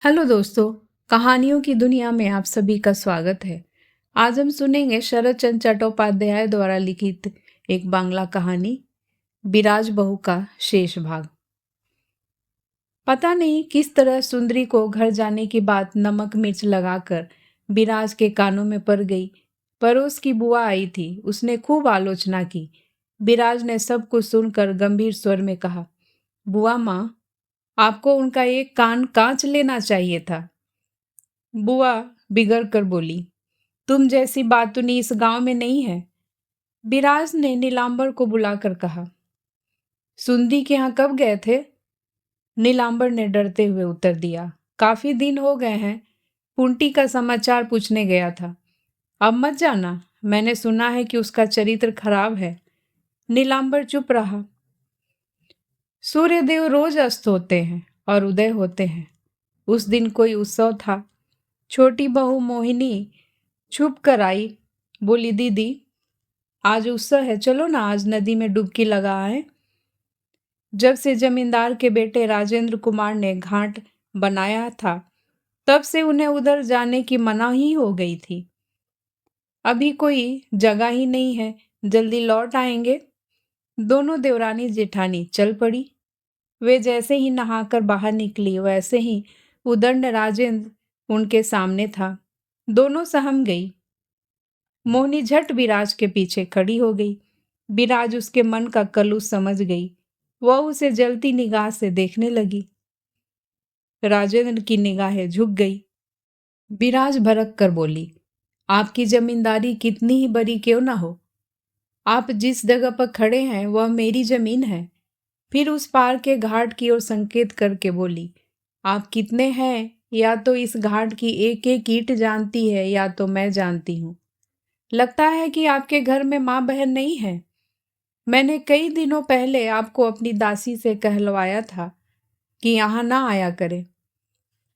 Hello दोस्तों, कहानियों की दुनिया में आप सभी का स्वागत है। आज हम सुनेंगे शरत चंद्र चट्टोपाध्याय द्वारा लिखित एक बांग्ला कहानी बिराज बहू का शेष भाग। पता नहीं किस तरह सुंदरी को घर जाने की बात नमक मिर्च लगाकर बिराज के कानों में पड़ गई। पड़ोस की बुआ आई थी, उसने खूब आलोचना की। बिराज ने सब कुछ सुनकर गंभीर स्वर में कहा, बुआ माँ, आपको उनका एक कान कांच लेना चाहिए था। बुआ बिगड़ कर बोली, तुम जैसी बातुनी इस गांव में नहीं है। बिराज ने नीलांबर को बुलाकर कहा, सुंदी के यहाँ कब गए थे? नीलांबर ने डरते हुए उत्तर दिया, काफी दिन हो गए हैं, कुंटी का समाचार पूछने गया था। अब मत जाना, मैंने सुना है कि उसका चरित्र खराब है। नीलांबर चुप रहा। सूर्यदेव रोज अस्त होते हैं और उदय होते हैं। उस दिन कोई उत्सव था। छोटी बहू मोहिनी छुप कर आई, बोली, दीदी आज उत्सव है, चलो ना आज नदी में डुबकी लगा आए। जब से जमींदार के बेटे राजेंद्र कुमार ने घाट बनाया था, तब से उन्हें उधर जाने की मनाही हो गई थी। अभी कोई जगह ही नहीं है, जल्दी लौट आएंगे। दोनों देवरानी जेठानी चल पड़ी। वे जैसे ही नहाकर बाहर निकली, वैसे ही उदंड राजेंद्र उनके सामने था। दोनों सहम गई। मोहिनी झट विराज के पीछे खड़ी हो गई। विराज उसके मन का कलुष समझ गई। वह उसे जलती निगाह से देखने लगी। राजेंद्र की निगाहें झुक गई। विराज भड़क कर बोली, आपकी जमींदारी कितनी ही बड़ी क्यों ना हो, आप जिस जगह पर खड़े हैं वह मेरी जमीन है। फिर उस पार के घाट की ओर संकेत करके बोली, आप कितने हैं या तो इस घाट की एक एक ईंट जानती है या तो मैं जानती हूँ। लगता है कि आपके घर में माँ बहन नहीं है। मैंने कई दिनों पहले आपको अपनी दासी से कहलवाया था कि यहाँ ना आया करे।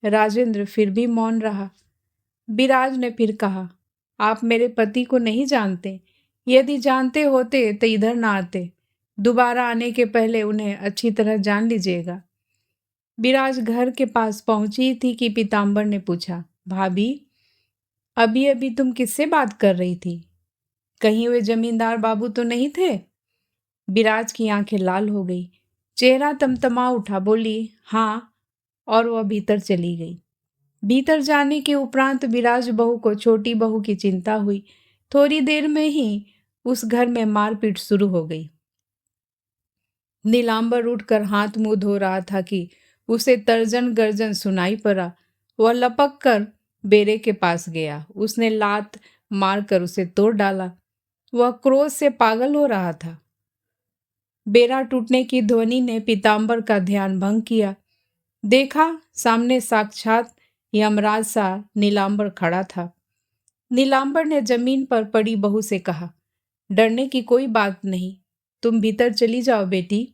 राजेंद्र फिर भी मौन रहा। विराज ने फिर कहा, आप मेरे पति को नहीं जानते। यदि जानते होते तो इधर ना आते। दोबारा आने के पहले उन्हें अच्छी तरह जान लीजिएगा। विराज घर के पास पहुंची थी कि पीताम्बर ने पूछा, भाभी अभी अभी तुम किससे बात कर रही थी? कहीं वे जमींदार बाबू तो नहीं थे? विराज की आंखें लाल हो गई, चेहरा तमतमा उठा, बोली, हाँ, और वह भीतर चली गई। भीतर जाने के उपरांत विराज बहू को छोटी बहू की चिंता हुई। थोड़ी देर में ही उस घर में मारपीट शुरू हो गई। नीलांबर उठकर हाथ मुंह धो रहा था कि उसे तर्जन गर्जन सुनाई पड़ा। वह लपक कर बेरे के पास गया। उसने लात मारकर उसे तोड़ डाला। वह क्रोध से पागल हो रहा था। बेरा टूटने की ध्वनि ने पीताम्बर का ध्यान भंग किया। देखा, सामने साक्षात यमराज सा नीलांबर खड़ा था। नीलांबर ने जमीन पर पड़ी बहू से कहा, डरने की कोई बात नहीं, तुम भीतर चली जाओ बेटी।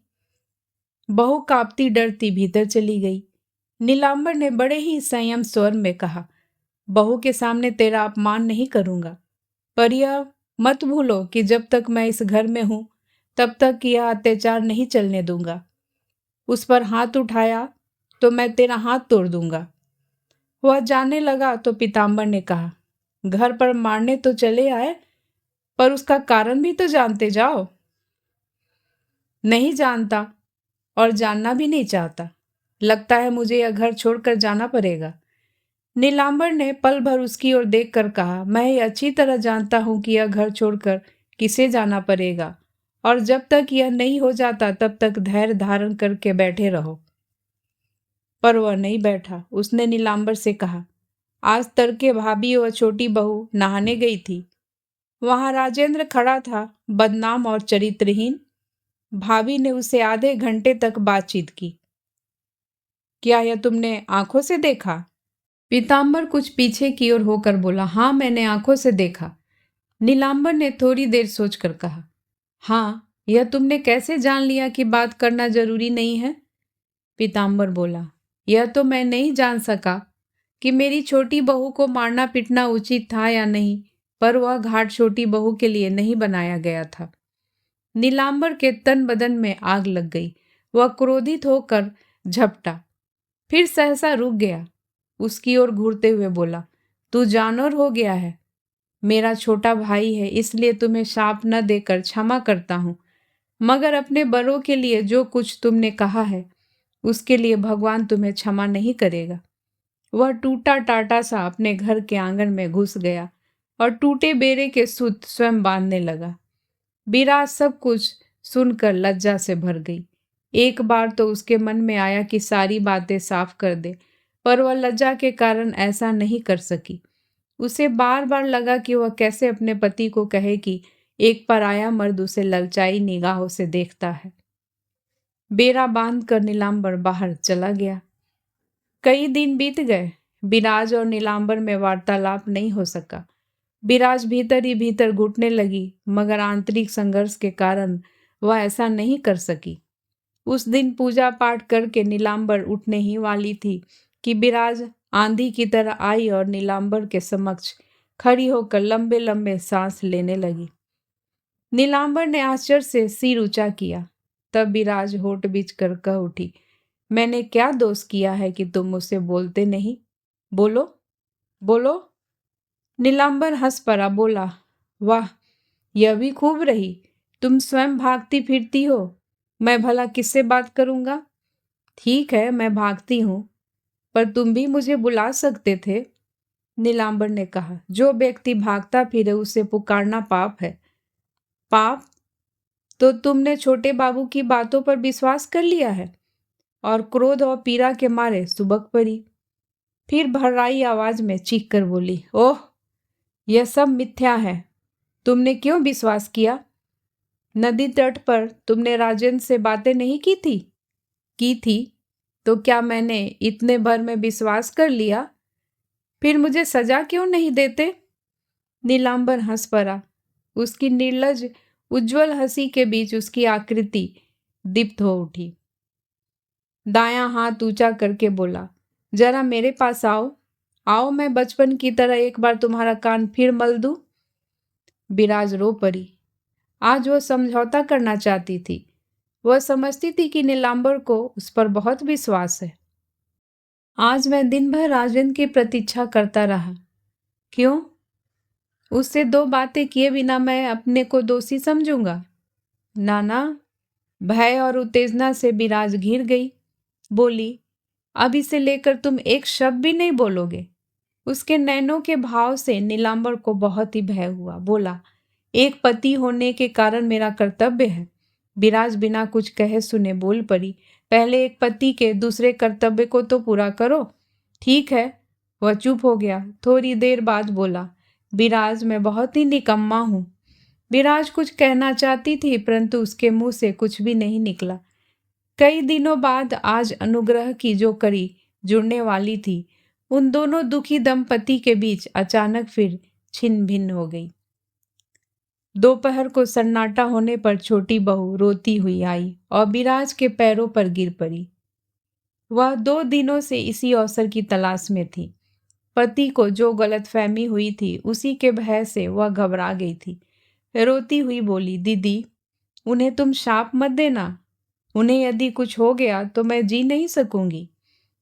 बहू कांपती डरती भीतर चली गई। नीलांबर ने बड़े ही संयम स्वर में कहा, बहू के सामने तेरा अपमान नहीं करूंगा, पर यह मत भूलो कि जब तक मैं इस घर में हूं तब तक यह अत्याचार नहीं चलने दूंगा। उस पर हाथ उठाया तो मैं तेरा हाथ तोड़ दूंगा। वह जाने लगा तो पीताम्बर ने कहा, घर पर मारने तो चले आए, पर उसका कारण भी तो जानते जाओ। नहीं जानता और जानना भी नहीं चाहता। लगता है मुझे यह घर छोड़कर जाना पड़ेगा। नीलांबर ने पल भर उसकी ओर देखकर कहा, मैं ये अच्छी तरह जानता हूं कि यह घर छोड़कर किसे जाना पड़ेगा, और जब तक यह नहीं हो जाता तब तक धैर्य धारण करके बैठे रहो। पर वह नहीं बैठा। उसने नीलांबर से कहा, आज तड़के भाभी और छोटी बहू नहाने गई थी। वहां राजेंद्र खड़ा था, बदनाम और चरित्रहीन। भाभी ने उसे आधे घंटे तक बातचीत की। क्या यह तुमने आंखों से देखा? पीताम्बर कुछ पीछे की ओर होकर बोला, हाँ, मैंने आंखों से देखा। नीलांबर ने थोड़ी देर सोचकर कहा, हाँ, यह तुमने कैसे जान लिया कि बात करना जरूरी नहीं है? पीताम्बर बोला, यह तो मैं नहीं जान सका कि मेरी छोटी बहू को मारना पीटना उचित था या नहीं, पर वह घाट छोटी बहू के लिए नहीं बनाया गया था। नीलांबर के तन बदन में आग लग गई। वह क्रोधित होकर झपटा, फिर सहसा रुक गया। उसकी ओर घूरते हुए बोला, तू जानवर हो गया है। मेरा छोटा भाई है, इसलिए तुम्हें शाप न देकर क्षमा करता हूँ, मगर अपने बड़ों के लिए जो कुछ तुमने कहा है उसके लिए भगवान तुम्हें क्षमा नहीं करेगा। वह टूटा टाटा सा अपने घर के आंगन में घुस गया और टूटे बेरे के सूत स्वयं बांधने लगा। बिराज सब कुछ सुनकर लज्जा से भर गई। एक बार तो उसके मन में आया कि सारी बातें साफ कर दे, पर वह लज्जा के कारण ऐसा नहीं कर सकी। उसे बार बार लगा कि वह कैसे अपने पति को कहे कि एक पराया मर्द उसे ललचाई निगाहों से देखता है। बेरा बांध कर नीलांबर बाहर चला गया। कई दिन बीत गए, बिराज और नीलांबर में वार्तालाप नहीं हो सका। बिराज भीतर ही भीतर घुटने लगी, मगर आंतरिक संघर्ष के कारण वह ऐसा नहीं कर सकी। उस दिन पूजा पाठ करके नीलांबर उठने ही वाली थी कि बिराज आंधी की तरह आई और नीलांबर के समक्ष खड़ी होकर लंबे लंबे सांस लेने लगी। नीलांबर ने आश्चर्य से सिर ऊंचा किया। तब बिराज होठ बीच कर कह उठी, मैंने क्या दोष किया है कि तुम मुझसे बोलते नहीं? बोलो बोलो। नीलांबर हंस पड़ा, बोला, वाह, यह भी खूब रही। तुम स्वयं भागती फिरती हो, मैं भला किससे बात करूंगा? ठीक है, मैं भागती हूं, पर तुम भी मुझे बुला सकते थे। नीलांबर ने कहा, जो व्यक्ति भागता फिरे उसे पुकारना पाप है। पाप? तो तुमने छोटे बाबू की बातों पर विश्वास कर लिया है? और क्रोध और पीड़ा के मारे सुबक पड़ी। फिर भर्राई आवाज में चीख कर बोली, ओह, यह सब मिथ्या है। तुमने क्यों विश्वास किया? नदी तट पर तुमने राजेंद्र से बातें नहीं की थी? की थी, तो क्या मैंने इतने भर में विश्वास कर लिया? फिर मुझे सजा क्यों नहीं देते? नीलांबर हंस पड़ा। उसकी निर्लज उज्जवल हंसी के बीच उसकी आकृति दीप्त हो उठी। दायां हाथ ऊंचा करके बोला, जरा मेरे पास आओ। आओ, मैं बचपन की तरह एक बार तुम्हारा कान फिर मल दूं। बिराज रो पड़ी। आज वह समझौता करना चाहती थी। वह समझती थी कि नीलांबर को उस पर बहुत विश्वास है। आज मैं दिन भर राजेंद्र की प्रतीक्षा करता रहा। क्यों? उससे दो बातें किए बिना मैं अपने को दोषी समझूंगा? नाना। भय और उत्तेजना से बिराज घिर गई। बोली, अब इसे लेकर तुम एक शब्द भी नहीं बोलोगे? उसके नैनों के भाव से नीलांबर को बहुत ही भय हुआ। बोला, एक पति होने के कारण मेरा कर्तव्य है। बिराज बिना कुछ कहे सुने बोल पड़ी, पहले एक पति के दूसरे कर्तव्य को तो पूरा करो। ठीक है। वह चुप हो गया। थोड़ी देर बाद बोला, बिराज, मैं बहुत ही निकम्मा हूँ। बिराज कुछ कहना चाहती थी, परंतु उसके मुंह से कुछ भी नहीं निकला। कई दिनों बाद आज अनुग्रह की जो कड़ी जुड़ने वाली थी, उन दोनों दुखी दंपति के बीच अचानक फिर छिन्न भिन्न हो गई। दोपहर को सन्नाटा होने पर छोटी बहू रोती हुई आई और बिराज के पैरों पर गिर पड़ी। वह 2 दिनों से इसी अवसर की तलाश में थी। पति को जो गलतफहमी हुई थी, उसी के भय से वह घबरा गई थी। रोती हुई बोली, दीदी, उन्हें तुम शाप मत देना। उन्हें यदि कुछ हो गया तो मैं जी नहीं सकूंगी।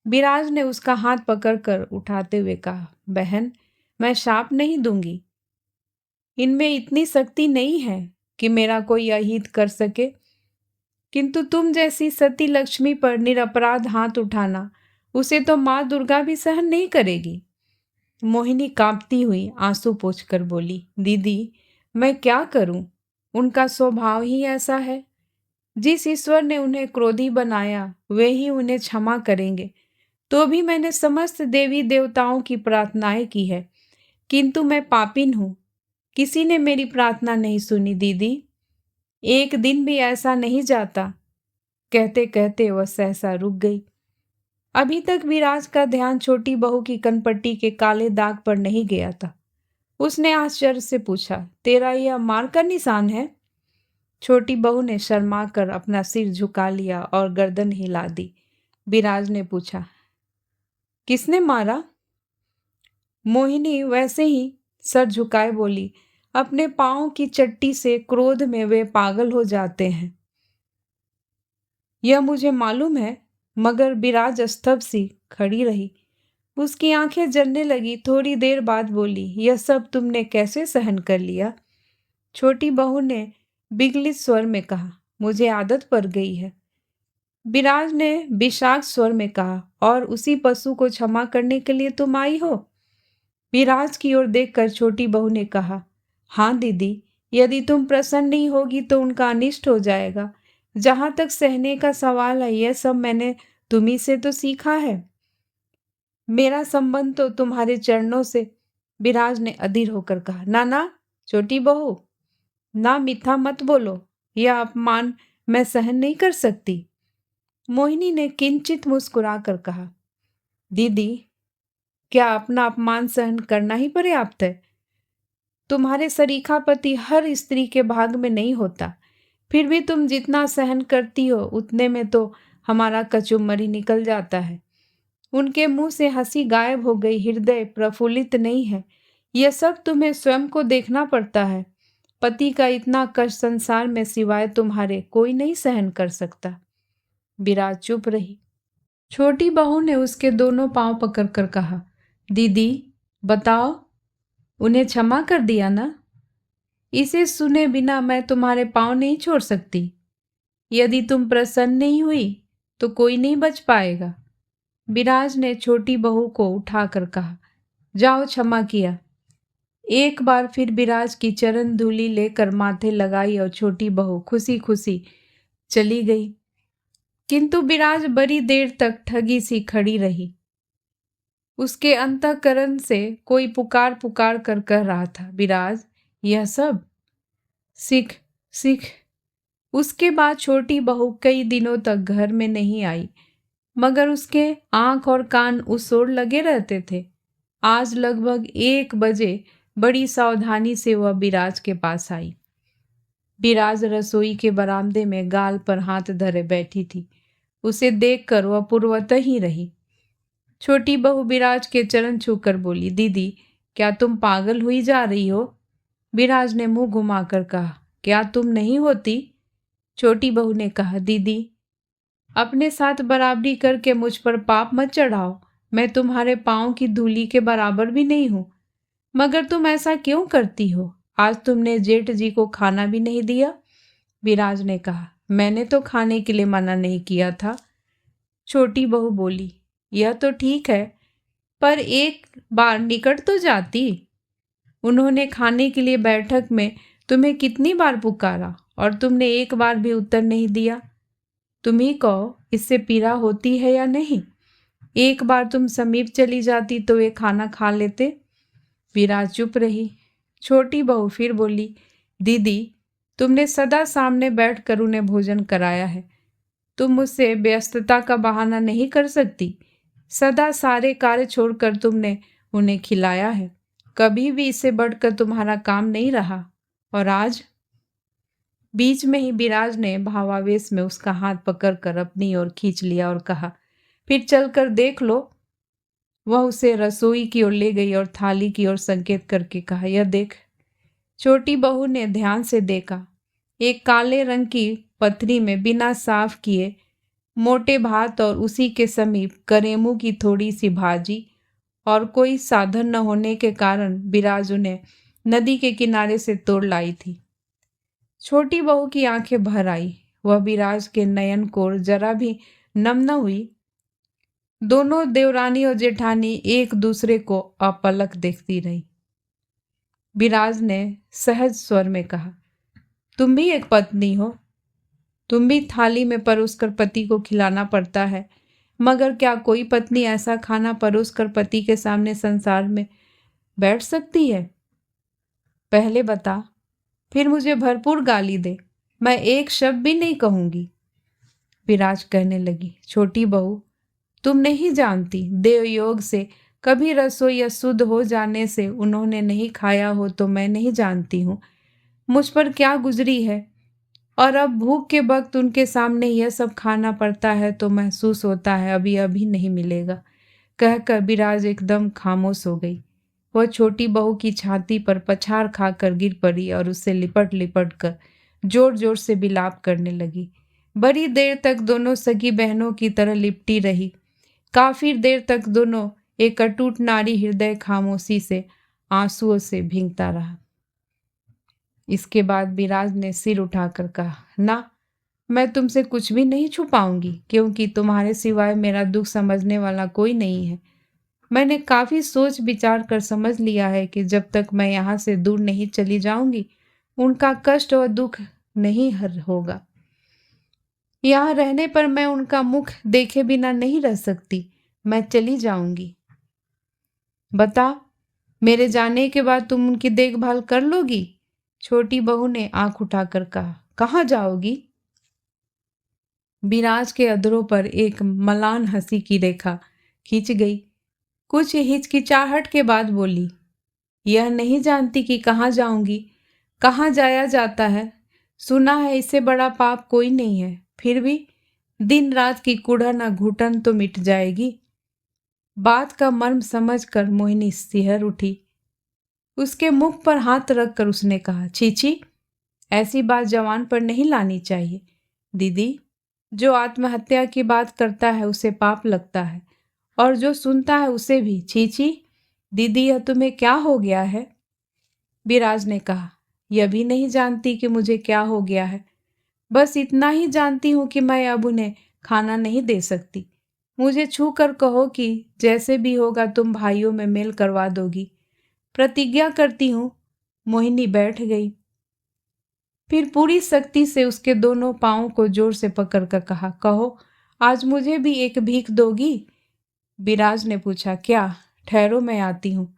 बिराज ने उसका हाथ पकड़कर उठाते हुए कहा, बहन, मैं शाप नहीं दूंगी। इनमें इतनी शक्ति नहीं है कि मेरा कोई अहित कर सके, किंतु तुम जैसी सती लक्ष्मी पर निरपराध हाथ उठाना, उसे तो माँ दुर्गा भी सहन नहीं करेगी। मोहिनी कांपती हुई आंसू पोंछकर बोली, दीदी, मैं क्या करूं? उनका स्वभाव ही ऐसा है। जिस ईश्वर ने उन्हें क्रोधी बनाया, वे ही उन्हें क्षमा करेंगे। तो भी मैंने समस्त देवी देवताओं की प्रार्थनाएं की है, किंतु मैं पापिन हूँ। किसी ने मेरी प्रार्थना नहीं सुनी दीदी। एक दिन भी ऐसा नहीं जाता। कहते कहते वह सहसा रुक गई। अभी तक विराज का ध्यान छोटी बहू की कनपट्टी के काले दाग पर नहीं गया था। उसने आश्चर्य से पूछा, तेरा यह मार का निशान है? छोटी बहू ने शर्मा कर अपना सिर झुका लिया और गर्दन हिला दी। विराज ने पूछा, किसने मारा? मोहिनी वैसे ही सर झुकाए बोली, अपने पांव की चट्टी से क्रोध में वे पागल हो जाते हैं। यह मुझे मालूम है, मगर विराज स्तब्ध सी खड़ी रही। उसकी आंखें जलने लगी। थोड़ी देर बाद बोली, यह सब तुमने कैसे सहन कर लिया? छोटी बहू ने बिगलित स्वर में कहा, मुझे आदत पड़ गई है। विराज ने विषाक्त स्वर में कहा, और उसी पशु को क्षमा करने के लिए तुम आई हो? विराज की ओर देखकर छोटी बहू ने कहा, हाँ दीदी, यदि तुम प्रसन्न नहीं होगी तो उनका अनिष्ट हो जाएगा। जहां तक सहने का सवाल है, यह सब मैंने तुम्ही से तो सीखा है। मेरा संबंध तो तुम्हारे चरणों से। विराज ने अधीर होकर कहा, ना ना छोटी बहू, ना मीठा मत बोलो, यह अपमान मैं सहन नहीं कर सकती। मोहिनी ने किंचित मुस्कुरा कर कहा, दीदी, क्या अपना अपमान सहन करना ही पर्याप्त है? तुम्हारे सरीखा पति हर स्त्री के भाग में नहीं होता। फिर भी तुम जितना सहन करती हो उतने में तो हमारा कचुम्बर ही निकल जाता है। उनके मुंह से हंसी गायब हो गई। हृदय प्रफुल्लित नहीं है। यह सब तुम्हें स्वयं को देखना पड़ता है। पति का इतना कष्ट संसार में सिवाय तुम्हारे कोई नहीं सहन कर सकता। विराज चुप रही। छोटी बहू ने उसके दोनों पांव पकड़कर कहा, दीदी बताओ, उन्हें क्षमा कर दिया ना? इसे सुने बिना मैं तुम्हारे पांव नहीं छोड़ सकती। यदि तुम प्रसन्न नहीं हुई तो कोई नहीं बच पाएगा। विराज ने छोटी बहू को उठाकर कहा, जाओ क्षमा किया। एक बार फिर विराज की चरण धूलि लेकर माथे लगाई और छोटी बहू खुशी खुशी चली गई। किंतु विराज बड़ी देर तक ठगी सी खड़ी रही। उसके अंतःकरण से कोई पुकार पुकार कर कह रहा था, विराज, यह सब सीख सीख। उसके बाद छोटी बहू कई दिनों तक घर में नहीं आई, मगर उसके आंख और कान उस ओर लगे रहते थे। आज लगभग 1 बजे बड़ी सावधानी से वह विराज के पास आई। विराज रसोई के बरामदे में गाल पर हाथ धरे बैठी थी। उसे देखकर वह पूर्वतः ही रही। छोटी बहू विराज के चरण छूकर बोली, दीदी, क्या तुम पागल हुई जा रही हो? विराज ने मुंह घुमाकर कहा, क्या तुम नहीं होती? छोटी बहू ने कहा, दीदी, अपने साथ बराबरी करके मुझ पर पाप मत चढ़ाओ। मैं तुम्हारे पांव की धूली के बराबर भी नहीं हूं। मगर तुम ऐसा क्यों करती हो? आज तुमने जेठ जी को खाना भी नहीं दिया। विराज ने कहा, मैंने तो खाने के लिए मना नहीं किया था। छोटी बहू बोली, यह तो ठीक है, पर एक बार निकट तो जाती। उन्होंने खाने के लिए बैठक में तुम्हें कितनी बार पुकारा और तुमने एक बार भी उत्तर नहीं दिया। तुम ही कहो, इससे पीड़ा होती है या नहीं? एक बार तुम समीप चली जाती तो वे खाना खा लेते। विराज चुप रही। छोटी बहू फिर बोली, दीदी, तुमने सदा सामने बैठकर उन्हें भोजन कराया है। तुम मुझसे व्यस्तता का बहाना नहीं कर सकती। सदा सारे कार्य छोड़कर तुमने उन्हें खिलाया है। कभी भी इससे बढ़कर तुम्हारा काम नहीं रहा। और आज? बीच में ही विराज ने भावावेश में उसका हाथ पकड़कर अपनी ओर खींच लिया और कहा, फिर चलकर देख लो। वह उसे रसोई की ओर ले गई और थाली की ओर संकेत करके कहा, यह देख। छोटी बहू ने ध्यान से देखा। एक काले रंग की पथरी में बिना साफ किए मोटे भात और उसी के समीप करेमू की थोड़ी सी भाजी, और कोई साधन न होने के कारण विराज उन्हें नदी के किनारे से तोड़ लाई थी। छोटी बहू की आंखें भर आई। वह विराज के नयन कोर जरा भी नम न हुई। दोनों देवरानी और जेठानी एक दूसरे को अपलक देखती रही। विराज ने सहज स्वर में कहा, तुम भी एक पत्नी हो। तुम भी थाली में परोसकर पति को खिलाना पड़ता है। मगर क्या कोई पत्नी ऐसा खाना परोसकर पति के सामने संसार में बैठ सकती है? पहले बता, फिर मुझे भरपूर गाली दे, मैं एक शब्द भी नहीं कहूंगी। विराज कहने लगी, छोटी बहू, तुम नहीं जानती, देवयोग से कभी रसोई अशुद्ध हो जाने से उन्होंने नहीं खाया हो तो मैं नहीं जानती हूँ मुझ पर क्या गुजरी है। और अब भूख के वक्त उनके सामने यह सब खाना पड़ता है तो महसूस होता है अभी अभी नहीं मिलेगा। कहकर विराज एकदम खामोश हो गई। वह छोटी बहू की छाती पर पछाड़ खाकर गिर पड़ी और उससे लिपट लिपट कर जोर जोर से विलाप करने लगी। बड़ी देर तक दोनों सगी बहनों की तरह लिपटी रही। काफी देर तक दोनों एक अटूट नारी हृदय खामोशी से आंसुओं से भींगता रहा। इसके बाद विराज ने सिर उठाकर कहा, ना, मैं तुमसे कुछ भी नहीं छुपाऊंगी, क्योंकि तुम्हारे सिवाय मेरा दुख समझने वाला कोई नहीं है। मैंने काफी सोच विचार कर समझ लिया है कि जब तक मैं यहाँ से दूर नहीं चली जाऊंगी, उनका कष्ट और दुख नहीं हर होगा। यहाँ रहने पर मैं उनका मुख देखे बिना नहीं रह सकती। मैं चली जाऊंगी। बता, मेरे जाने के बाद तुम उनकी देखभाल कर लोगी? छोटी बहू ने आंख उठाकर कहा। कहाँ जाओगी? विराज के अधरों पर एक मलान हंसी की रेखा खींच गई। कुछ हिचकिचाहट के बाद बोली, यह नहीं जानती कि कहाँ जाऊंगी, कहाँ जाया जाता है। सुना है इससे बड़ा पाप कोई नहीं है, फिर भी दिन रात की कुढ़न घुटन तो मिट जाएगी। बात का मर्म समझकर मोहिनी सिहर उठी। उसके मुख पर हाथ रखकर उसने कहा, छी, ऐसी बात जवान पर नहीं लानी चाहिए। दीदी, जो आत्महत्या की बात करता है उसे पाप लगता है, और जो सुनता है उसे भी। छी, दीदी, यह तुम्हें क्या हो गया है? विराज ने कहा, यह भी नहीं जानती कि मुझे क्या हो गया है। बस इतना ही जानती हूँ कि मैं अब उन्हें खाना नहीं दे सकती। मुझे छू कर कहो कि जैसे भी होगा तुम भाइयों में मेल करवा दोगी। प्रतिज्ञा करती हूँ। मोहिनी बैठ गई। फिर पूरी सख्ती से उसके दोनों पांवों को जोर से पकड़कर कहा, कहो, आज मुझे भी एक भीख दोगी? विराज ने पूछा, क्या? ठहरो, मैं आती हूँ।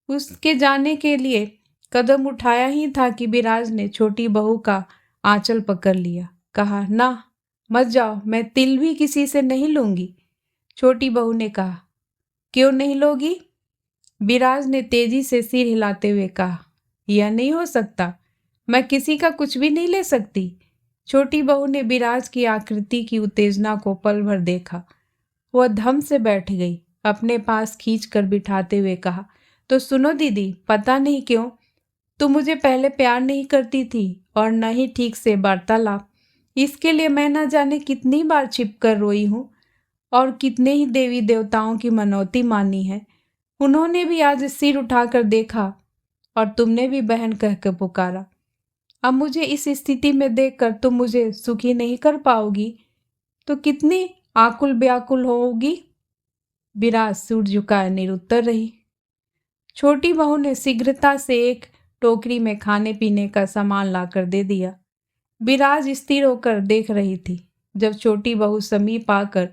उसके जाने के लिए कदम उठाया ही था कि विराज ने छोटी बहू का आंचल पकड़ लिया। कहा, ना, मत जाओ, मैं तिल भी किसी से नहीं लूंगी। छोटी बहू ने कहा, क्यों नहीं लोगी? विराज ने तेजी से सिर हिलाते हुए कहा, यह नहीं हो सकता, मैं किसी का कुछ भी नहीं ले सकती। छोटी बहू ने विराज की आकृति की उत्तेजना को पल भर देखा। वह धम से बैठ गई। अपने पास खींच कर बिठाते हुए कहा, तो सुनो दीदी, पता नहीं क्यों तुम मुझे पहले प्यार नहीं करती थी और न ही ठीक से वार्तालाप। इसके लिए मैं न जाने कितनी बार छिप कर रोई हूँ और कितने ही देवी देवताओं की मनौती मानी है। उन्होंने भी आज सिर उठाकर देखा और तुमने भी बहन कहकर पुकारा। अब मुझे इस स्थिति में देखकर तुम मुझे सुखी नहीं कर पाओगी तो कितनी आकुल व्याकुल होगी। विराज सिर झुकाए निरुत्तर रही। छोटी बहू ने शीघ्रता से एक टोकरी में खाने पीने का सामान लाकर दे दिया। विराज स्थिर होकर देख रही थी। जब छोटी बहू समीप आकर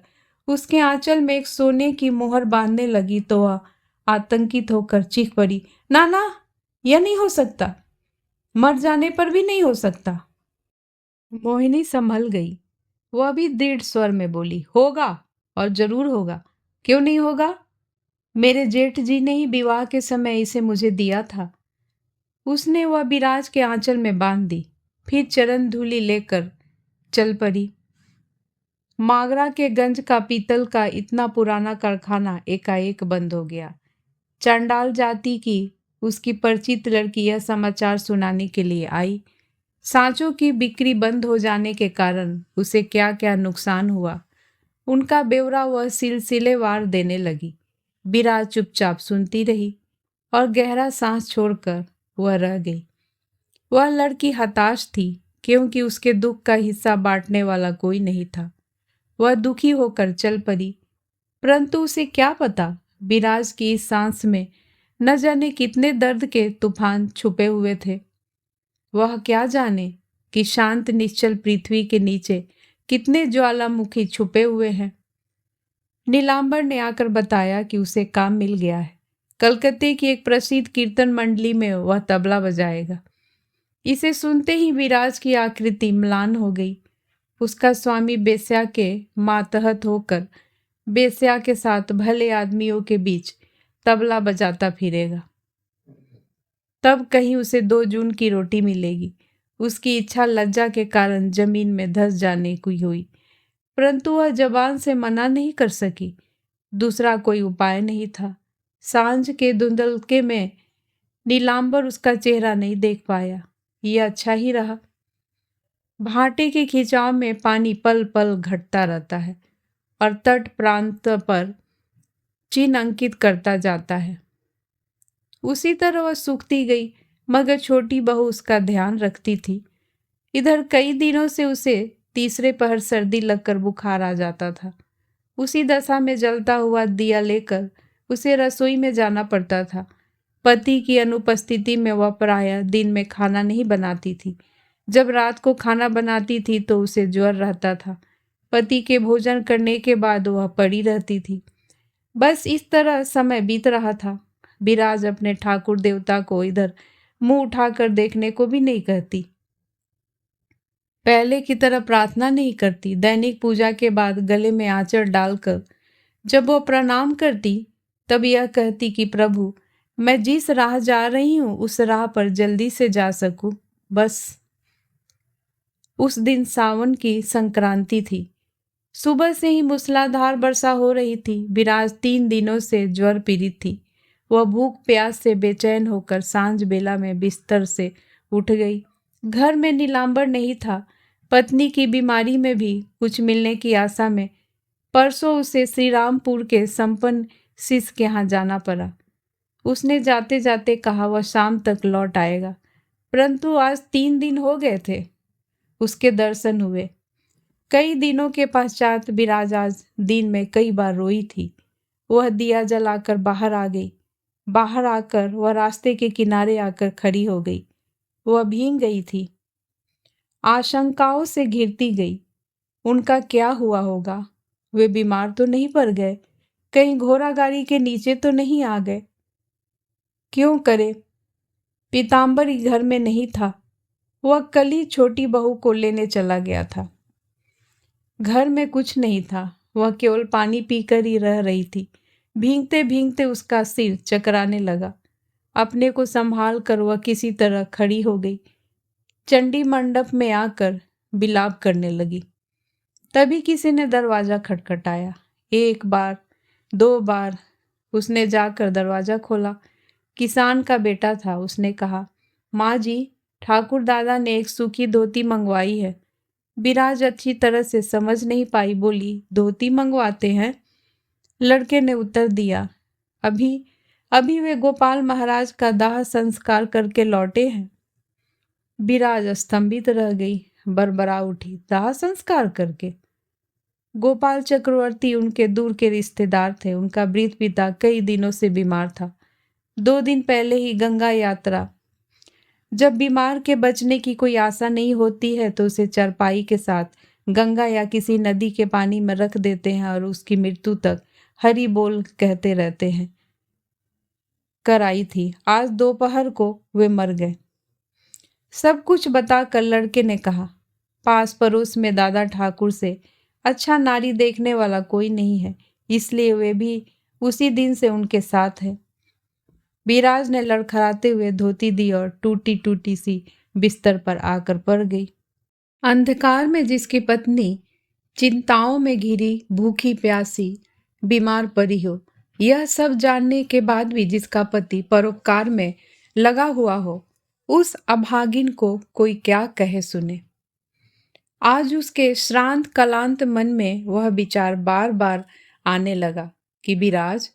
उसके आंचल में एक सोने की मोहर बांधने लगी तो वह आतंकित होकर चीख पड़ी, ना ना, यह नहीं हो सकता, मर जाने पर भी नहीं हो सकता। मोहिनी संभल गई। वह भी दृढ़ स्वर में बोली, होगा, और जरूर होगा। क्यों नहीं होगा? मेरे जेठ जी ने ही विवाह के समय इसे मुझे दिया था। उसने वह विराज के आंचल में बांध दी, फिर चरण धूलि लेकर चल पड़ी। मागरा के गंज का पीतल का इतना पुराना कारखाना एकाएक बंद हो गया। चांडाल जाति की उसकी परिचित लड़की यह समाचार सुनाने के लिए आई। सांचों की बिक्री बंद हो जाने के कारण उसे क्या क्या नुकसान हुआ, उनका ब्यौरा वह सिलसिलेवार देने लगी। विराज चुपचाप सुनती रही और गहरा सांस छोड़कर वह रह गई। वह लड़की हताश थी क्योंकि उसके दुख का हिस्सा बांटने वाला कोई नहीं था। वह दुखी होकर चल पड़ी, परंतु उसे क्या पता विराज की इस सांस में न जाने कितने दर्द के तूफान छुपे हुए थे। वह क्या जाने कि शांत निश्चल पृथ्वी के नीचे कितने ज्वालामुखी छुपे हुए हैं। नीलांबर ने आकर बताया कि उसे काम मिल गया है। कलकत्ते की एक प्रसिद्ध कीर्तन मंडली में वह तबला बजाएगा। इसे सुनते ही विराज की आकृति म्लान हो गई। उसका स्वामी बेस्या के मातहत होकर बेस्या के साथ भले आदमियों के बीच तबला बजाता फिरेगा। तब कहीं उसे 2 जून की रोटी मिलेगी। उसकी इच्छा लज्जा के कारण जमीन में धंस जाने की हुई, परंतु वह जबान से मना नहीं कर सकी। दूसरा कोई उपाय नहीं था। सांझ के धुंधलके में नीलांबर उसका चेहरा नहीं देख पाया। यह अच्छा ही रहा। भाटे के खिंचाव में पानी पल पल घटता रहता है और तट प्रांत पर चिन्ह अंकित करता जाता है। उसी तरह वह सूखती गई, मगर छोटी बहू उसका ध्यान रखती थी। इधर कई दिनों से उसे तीसरे पहर सर्दी लगकर बुखार आ जाता था। उसी दशा में जलता हुआ दिया लेकर उसे रसोई में जाना पड़ता था। पति की अनुपस्थिति में वह प्रायः दिन में खाना नहीं बनाती थी। जब रात को खाना बनाती थी तो उसे ज्वर रहता था। पति के भोजन करने के बाद वह पड़ी रहती थी। बस इस तरह समय बीत रहा था। विराज अपने ठाकुर देवता को इधर मुंह उठाकर देखने को भी नहीं कहती। पहले की तरह प्रार्थना नहीं करती। दैनिक पूजा के बाद गले में आंचल डालकर जब वो प्रणाम करती तब यह कहती कि प्रभु, मैं जिस राह जा रही हूँ उस राह पर जल्दी से जा सकूं, बस। उस दिन सावन की संक्रांति थी। सुबह से ही मूसलाधार वर्षा हो रही थी। विराज 3 दिनों से ज्वर पीड़ित थी। वह भूख प्यास से बेचैन होकर सांझ बेला में बिस्तर से उठ गई। घर में नीलांबर नहीं था। पत्नी की बीमारी में भी कुछ मिलने की आशा में परसों उसे श्री रामपुर के संपन्न शिष्य के यहाँ जाना पड़ा। उसने जाते जाते कहा वह शाम तक लौट आएगा, परंतु आज 3 दिन हो गए थे उसके दर्शन हुए। कई दिनों के पश्चात विराज आज दिन में कई बार रोई थी। वह दिया जलाकर बाहर आ गई। बाहर आकर वह रास्ते के किनारे आकर खड़ी हो गई। वह भीग गई थी, आशंकाओं से घिरती गई। उनका क्या हुआ होगा? वे बीमार तो नहीं पड़ गए? कहीं घोड़ा गाड़ी के नीचे तो नहीं आ गए? क्यों करे? पीताम्बर ही घर में नहीं था। वह कल ही छोटी बहू को लेने चला गया था। घर में कुछ नहीं था। वह केवल पानी पीकर ही रह रही थी। भीगते भीगते उसका सिर चकराने लगा। अपने को संभाल कर वह किसी तरह खड़ी हो गई। चंडी मंडप में आकर विलाप करने लगी। तभी किसी ने दरवाजा खटखटाया। 1 बार 2 बार उसने जाकर दरवाजा खोला। किसान का बेटा था। उसने कहा, माँ जी, ठाकुर दादा ने एक सूखी धोती मंगवाई है। विराज अच्छी तरह से समझ नहीं पाई, बोली, धोती मंगवाते हैं? लड़के ने उत्तर दिया, अभी अभी वे गोपाल महाराज का दाह संस्कार करके लौटे हैं। विराज स्तंभित रह गई, बरबरा उठी, दाह संस्कार करके? गोपाल चक्रवर्ती उनके दूर के रिश्तेदार थे। उनका वृद्ध पिता कई दिनों से बीमार था। 2 दिन पहले ही गंगा यात्रा। जब बीमार के बचने की कोई आशा नहीं होती है तो उसे चरपाई के साथ गंगा या किसी नदी के पानी में रख देते हैं और उसकी मृत्यु तक हरि बोल कहते रहते हैं। कराई थी। आज दोपहर को वे मर गए। सब कुछ बताकर लड़के ने कहा, पास पड़ोस में दादा ठाकुर से अच्छा नारी देखने वाला कोई नहीं है, इसलिए वे भी उसी दिन से उनके साथ है। विराज ने लड़खड़ाते हुए धोती दी और टूटी टूटी सी बिस्तर पर आकर पड़ गई। अंधकार में जिसकी पत्नी चिंताओं में घिरी, भूखी प्यासी, बीमार पड़ी हो, यह सब जानने के बाद भी जिसका पति परोपकार में लगा हुआ हो, उस अभागिन को कोई क्या कहे सुने। आज उसके श्रांत कलांत मन में वह विचार बार बार आने लगा कि विराज,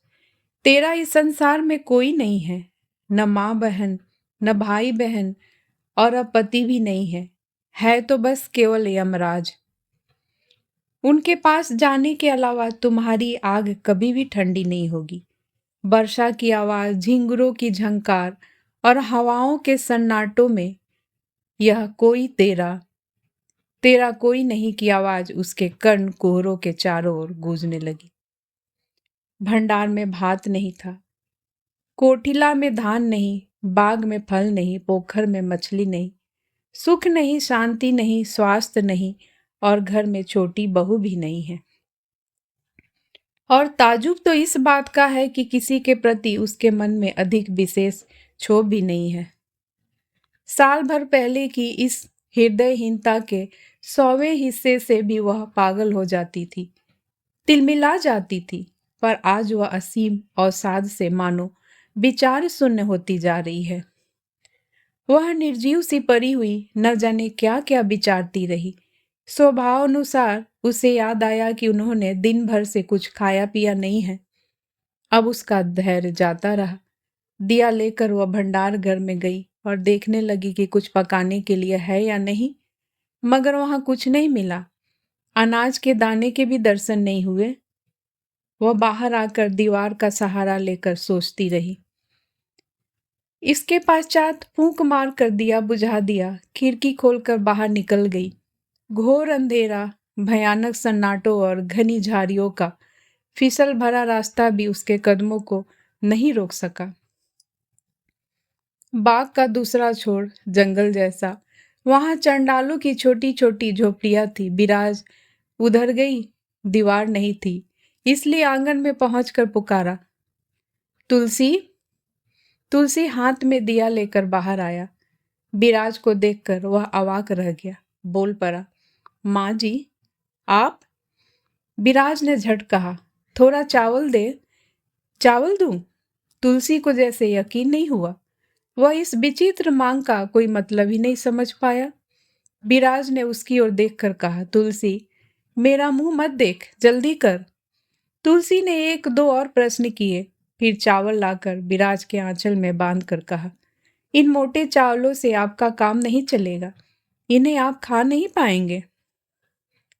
तेरा इस संसार में कोई नहीं है। न माँ बहन, न भाई बहन, और अब पति भी नहीं है तो बस केवल यमराज। उनके पास जाने के अलावा तुम्हारी आग कभी भी ठंडी नहीं होगी। वर्षा की आवाज, झिंगुरों की झंकार और हवाओं के सन्नाटों में यह कोई तेरा कोई नहीं की आवाज उसके कर्ण कुहरों के चारों ओर गूंजने लगी। भंडार में भात नहीं था, कोठिला में धान नहीं, बाग में फल नहीं, पोखर में मछली नहीं, सुख नहीं, शांति नहीं, स्वास्थ्य नहीं, और घर में छोटी बहू भी नहीं है। और ताजुब तो इस बात का है कि किसी के प्रति उसके मन में अधिक विशेष क्षोभ भी नहीं है। साल भर पहले की इस हृदयहीनता के 100वें हिस्से से भी वह पागल हो जाती थी, तिलमिला जाती थी, पर आज वह असीम अवसाद से मानो विचार शून्य होती जा रही है। वह निर्जीव सी पड़ी हुई न जाने क्या क्या विचारती रही। स्वभाव अनुसार उसे याद आया कि उन्होंने दिन भर से कुछ खाया पिया नहीं है। अब उसका धैर्य जाता रहा। दिया लेकर वह भंडार घर में गई और देखने लगी कि कुछ पकाने के लिए है या नहीं, मगर वहां कुछ नहीं मिला। अनाज के दाने के भी दर्शन नहीं हुए। वह बाहर आकर दीवार का सहारा लेकर सोचती रही। इसके पश्चात फूंक मार कर दिया बुझा दिया, खिड़की खोलकर बाहर निकल गई। घोर अंधेरा, भयानक सन्नाटों और घनी झाड़ियों का फिसल भरा रास्ता भी उसके कदमों को नहीं रोक सका। बाग का दूसरा छोर जंगल जैसा, वहां चंडालों की छोटी छोटी झोपड़ियां थी। बिराज उधर गई, दीवार नहीं थी, इसलिए आंगन में पहुंचकर पुकारा, तुलसी। तुलसी हाथ में दिया लेकर बाहर आया। बिराज को देखकर वह अवाक रह गया, बोल पड़ा, माँ जी, आप? बिराज ने झट कहा, थोड़ा चावल दे। चावल दूं? तुलसी को जैसे यकीन नहीं हुआ। वह इस विचित्र मांग का कोई मतलब ही नहीं समझ पाया। बिराज ने उसकी ओर देखकर कहा, तुलसी, मेरा मुंह मत देख, जल्दी कर। तुलसी ने एक दो और प्रश्न किए, फिर चावल लाकर बिराज के आंचल में बांध कर कहा, इन मोटे चावलों से आपका काम नहीं चलेगा, इन्हें आप खा नहीं पाएंगे।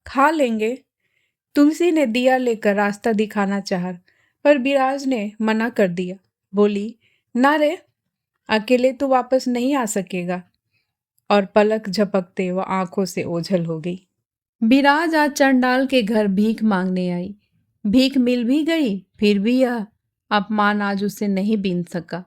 खा लेंगे। तुलसी ने दिया लेकर रास्ता दिखाना चाहा, पर बिराज ने मना कर दिया। बोली, ना रे, अकेले तो वापस नहीं आ सकेगा। और पलक झपकते वह आंखों से ओझल हो गई। बिराज आज चंडाल के घर भीख मांगने आई। भीख मिल भी गई, फिर भी यह अपमान आज उसे नहीं बीन सका।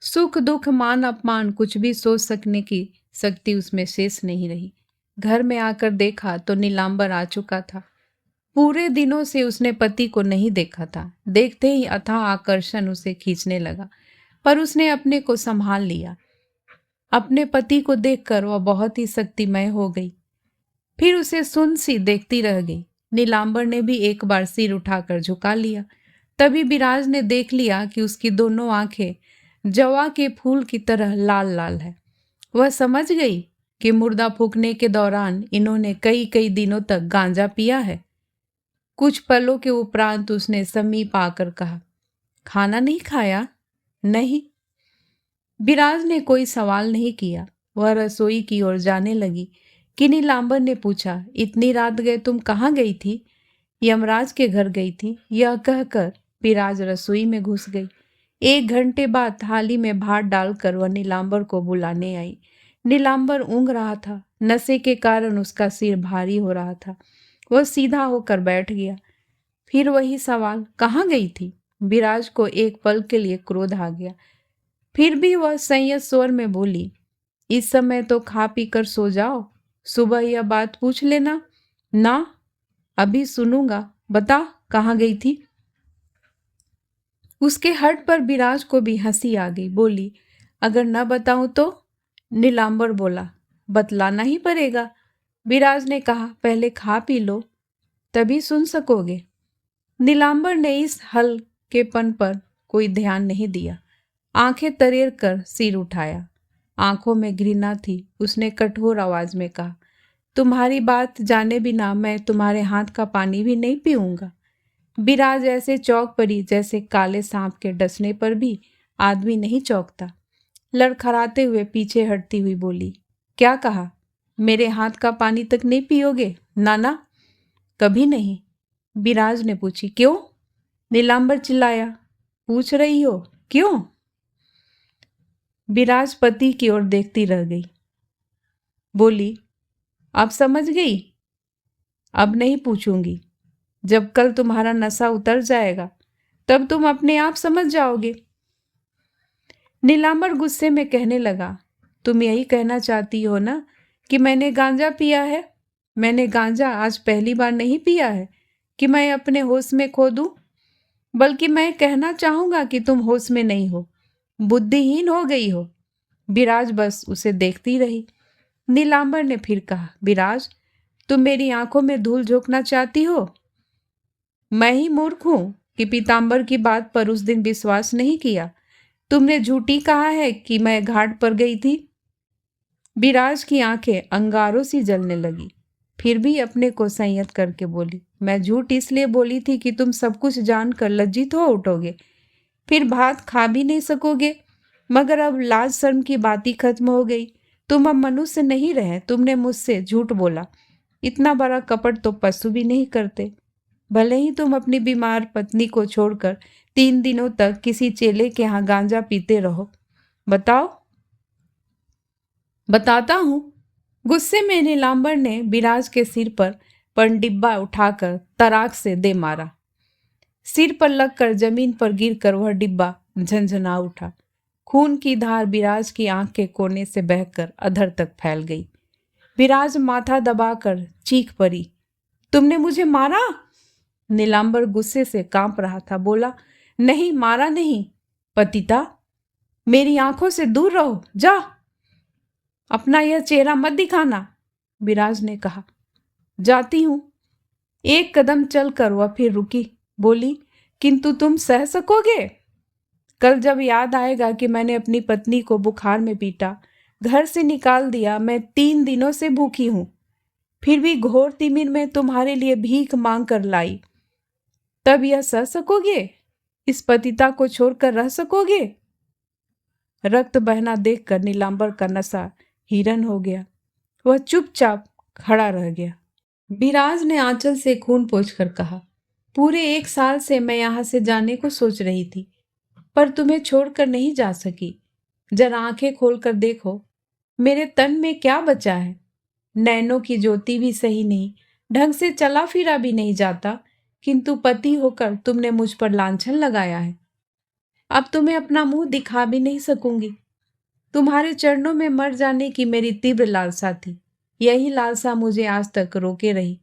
सुख दुख मान अपमान कुछ भी सोच सकने की शक्ति उसमें शेष नहीं रही। घर में आकर देखा तो नीलांबर आ चुका था। पूरे दिनों से उसने पति को नहीं देखा था। देखते ही अथाह आकर्षण उसे खींचने लगा, पर उसने अपने को संभाल लिया। अपने पति को देखकर वह बहुत ही शक्तिमय हो गई। फिर उसे सुन सी देखती रह गई। नीलांबर ने भी एक बार सिर उठाकर झुका लिया। तभी बिराज ने देख लिया कि उसकी दोनों आंखें जवा के फूल की तरह लाल लाल है। वह समझ गई कि मुर्दा फूकने के दौरान इन्होंने कई कई दिनों तक गांजा पिया है। कुछ पलों के उपरांत उसने समीप आकर कहा, खाना नहीं खाया? नहीं। बिराज ने कोई सवाल नहीं किया। वह रसोई की ओर जाने लगी कि नीलांबर ने पूछा, इतनी रात गए तुम कहाँ गई थी? यमराज के घर गई थी। यह कहकर बिराज रसोई में घुस गई। 1 घंटे बाद थाली में भात डालकर वह नीलांबर को बुलाने आई। नीलांबर ऊँघ रहा था। नशे के कारण उसका सिर भारी हो रहा था। वह सीधा होकर बैठ गया। फिर वही सवाल, कहाँ गई थी? बिराज को एक पल के लिए क्रोध आ गया। फिर भी वह संयत स्वर में बोली, इस समय तो खा पी कर सो जाओ, सुबह यह बात पूछ लेना। ना, अभी सुनूंगा, बता कहाँ गई थी? उसके हट पर बिराज को भी हंसी आ गई। बोली, अगर न बताऊं तो? नीलांबर बोला, बतलाना ही पड़ेगा। बिराज ने कहा, पहले खा पी लो, तभी सुन सकोगे। नीलांबर ने इस हल्केपन पर कोई ध्यान नहीं दिया। आंखें तरेर कर सिर उठाया। आंखों में घृणा थी। उसने कठोर आवाज में कहा, तुम्हारी बात जाने बिना मैं तुम्हारे हाथ का पानी भी नहीं पीऊंगा। बिराज ऐसे चौंक पड़ी जैसे काले सांप के डसने पर भी आदमी नहीं चौंकता। लड़खड़ाते हुए पीछे हटती हुई बोली, क्या कहा? मेरे हाथ का पानी तक नहीं पियोगे? नाना, कभी नहीं। बिराज ने पूछी, क्यों? नीलांबर चिल्लाया, पूछ रही हो क्यों? बिराज पति की ओर देखती रह गई। बोली, अब समझ गई? अब नहीं पूछूंगी। जब कल तुम्हारा नशा उतर जाएगा तब तुम अपने आप समझ जाओगे। नीलांबर गुस्से में कहने लगा, तुम यही कहना चाहती हो ना कि मैंने गांजा पिया है? मैंने गांजा आज पहली बार नहीं पिया है कि मैं अपने होश में खो दूं, बल्कि मैं कहना चाहूंगा कि तुम होश में नहीं हो, बुद्धिहीन हो गई हो। बिराज बस उसे देखती रही। नीलांबर ने फिर कहा, बिराज, तुम मेरी आंखों में धूल झोंकना चाहती हो? मैं ही मूर्ख हूं कि पीतांबर की बात पर उस दिन विश्वास नहीं किया। तुमने झूठी कहा है कि मैं घाट पर गई थी। बिराज की आंखें अंगारों सी जलने लगी। फिर भी अपने को संयत करके बोली, मैं झूठ इसलिए बोली थी कि तुम सब कुछ जानकर लज्जित हो उठोगे, फिर भात खा भी नहीं सकोगे। मगर अब लाज शर्म की बात ही खत्म हो गई। तुम अब मनुष्य नहीं रहे, तुमने मुझसे झूठ बोला। इतना बड़ा कपट तो पशु भी नहीं करते। भले ही तुम अपनी बीमार पत्नी को छोड़कर 3 दिनों तक किसी चेले के यहाँ गांजा पीते रहो। बताओ। बताता हूँ। गुस्से में नीलांबर ने बिराज के सिर पर पनडिब्बा उठाकर तराक से दे मारा। सिर पर लगकर जमीन पर गिरकर वह डिब्बा झंझना उठा। खून की धार बिराज की आंख के कोने से बहकर अधर तक फैल गई। बिराज माथा दबाकर चीख पड़ी, तुमने मुझे मारा? नीलांबर गुस्से से कांप रहा था। बोला, नहीं, मारा नहीं। पतिता, मेरी आंखों से दूर रहो, जा। अपना यह चेहरा मत दिखाना, बिराज ने कहा। जाती हूं। एक कदम चलकर वह फिर रुकी। बोली, किंतु तुम सह सकोगे? कल जब याद आएगा कि मैंने अपनी पत्नी को बुखार में पीटा, घर से निकाल दिया, मैं 3 दिनों से भूखी हूं, फिर भी घोर तिमिर में तुम्हारे लिए भीख मांग कर लाई, तब यह सह सकोगे? इस पतिता को छोड़कर रह सकोगे? रक्त बहना देखकर नीलांबर का नशा हिरन हो गया। वह चुपचाप खड़ा रह गया। बिराज ने आंचल से खून पोंछकर कहा, पूरे 1 साल से मैं यहां से जाने को सोच रही थी, पर तुम्हें छोड़कर नहीं जा सकी। जरा आंखें खोलकर देखो, मेरे तन में क्या बचा है? नैनों की ज्योति भी सही नहीं, ढंग से चला फिरा भी नहीं जाता, किंतु पति होकर तुमने मुझ पर लांछन लगाया है। अब तुम्हें अपना मुंह दिखा भी नहीं सकूंगी। तुम्हारे चरणों में मर जाने की मेरी तीव्र लालसा थी। यही लालसा मुझे आज तक रोके रही,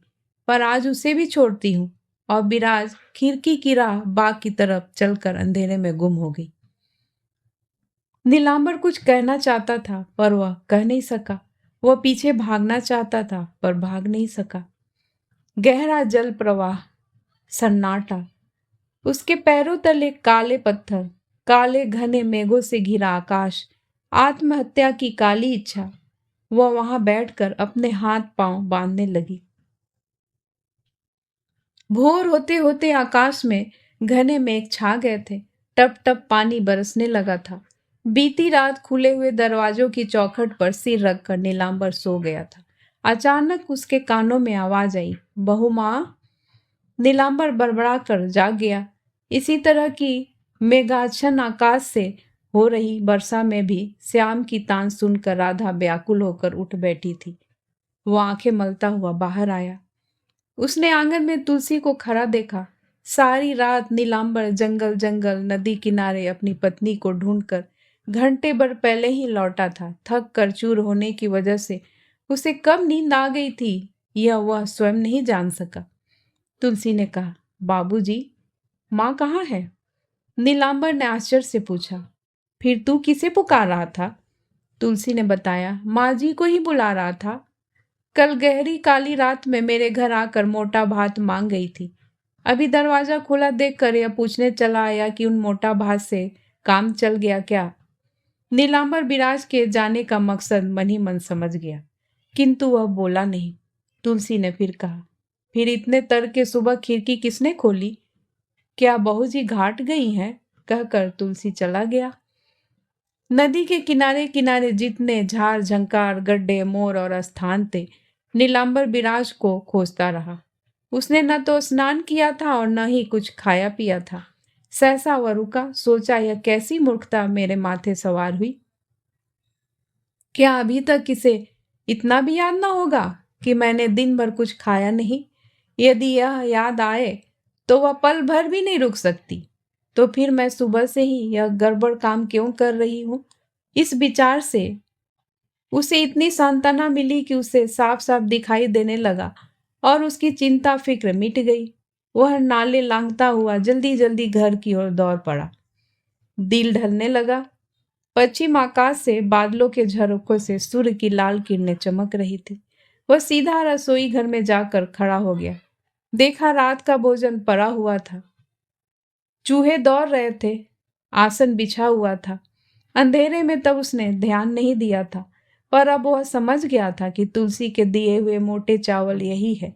पर आज उसे भी छोड़ती हूँ। और बिराज खिड़की की राह बाग की तरफ चलकर अंधेरे में गुम हो गई। नीलांबर कुछ कहना चाहता था, पर वह कह नहीं सका। वह पीछे भागना चाहता था, पर भाग नहीं सका। गहरा जल प्रवाह, सन्नाटा, उसके पैरों तले काले पत्थर, काले घने मेघों से घिरा आकाश, आत्महत्या की काली इच्छा। वह वहां बैठकर अपने हाथ पांव बांधने लगी। भोर होते होते आकाश में घने मेघ छा गए थे। टप टप पानी बरसने लगा था। बीती रात खुले हुए दरवाजों की चौखट पर सिर रखकर नीलांबर सो गया था। अचानक उसके कानों में आवाज आई, बहू माँ। नीलांबर बड़बड़ा कर जाग गया। इसी तरह की मेघाच्छन्न आकाश से हो रही वर्षा में भी श्याम की तान सुनकर राधा व्याकुल होकर उठ बैठी थी। वो आंखें मलता हुआ बाहर आया। उसने आंगन में तुलसी को खड़ा देखा। सारी रात नीलांबर जंगल जंगल नदी किनारे अपनी पत्नी को ढूंढकर घंटे भर पहले ही लौटा था। थक कर चूर होने की वजह से उसे कब नींद आ गई थी, यह वह स्वयं नहीं जान सका। तुलसी ने कहा, बाबूजी, माँ कहाँ है? नीलांबर ने आश्चर्य से पूछा, फिर तू किसे पुकार रहा था? तुलसी ने बताया, माँ जी को ही बुला रहा था। कल गहरी काली रात में मेरे घर आकर मोटा भात मांग गई थी। अभी दरवाजा खुला देखकर यह पूछने चला आया कि उन मोटा भात से काम चल गया क्या? नीलांबर बिराज के जाने का मकसद मन ही मन समझ गया, किंतु वह बोला नहीं। तुलसी ने फिर कहा, फिर इतने तड़के सुबह खिड़की किसने खोली? क्या बहू जी घाट गई हैं? कहकर तुलसी चला गया। नदी के किनारे किनारे जितने झाड़ झंकार गड्ढे मोर और स्थान थे, नीलांबर बिराज को खोजता रहा। उसने न तो स्नान किया था और न ही कुछ खाया पिया था। सहसा वह रुका। सोचा, यह कैसी मूर्खता मेरे माथे सवार हुई। क्या अभी तक इसे इतना भी याद ना होगा कि मैंने दिन भर कुछ खाया नहीं? यदि यह याद आए तो वह पल भर भी नहीं रुक सकती। तो फिर मैं सुबह से ही यह गड़बड़ काम क्यों कर रही हूँ? इस विचार से उसे इतनी सांत्वना मिली कि उसे साफ साफ दिखाई देने लगा और उसकी चिंता फिक्र मिट गई। वह नाले लांघता हुआ जल्दी जल्दी घर की ओर दौड़ पड़ा। दिल ढलने लगा। पश्चिम आकाश से बादलों के झरोखों से सूर्य की लाल किरणें चमक रही थी। वह सीधा रसोई घर में जाकर खड़ा हो गया। देखा, रात का भोजन पड़ा हुआ था। चूहे दौड़ रहे थे। आसन बिछा हुआ था। अंधेरे में तब उसने ध्यान नहीं दिया था, पर अब वह समझ गया था कि तुलसी के दिए हुए मोटे चावल यही है।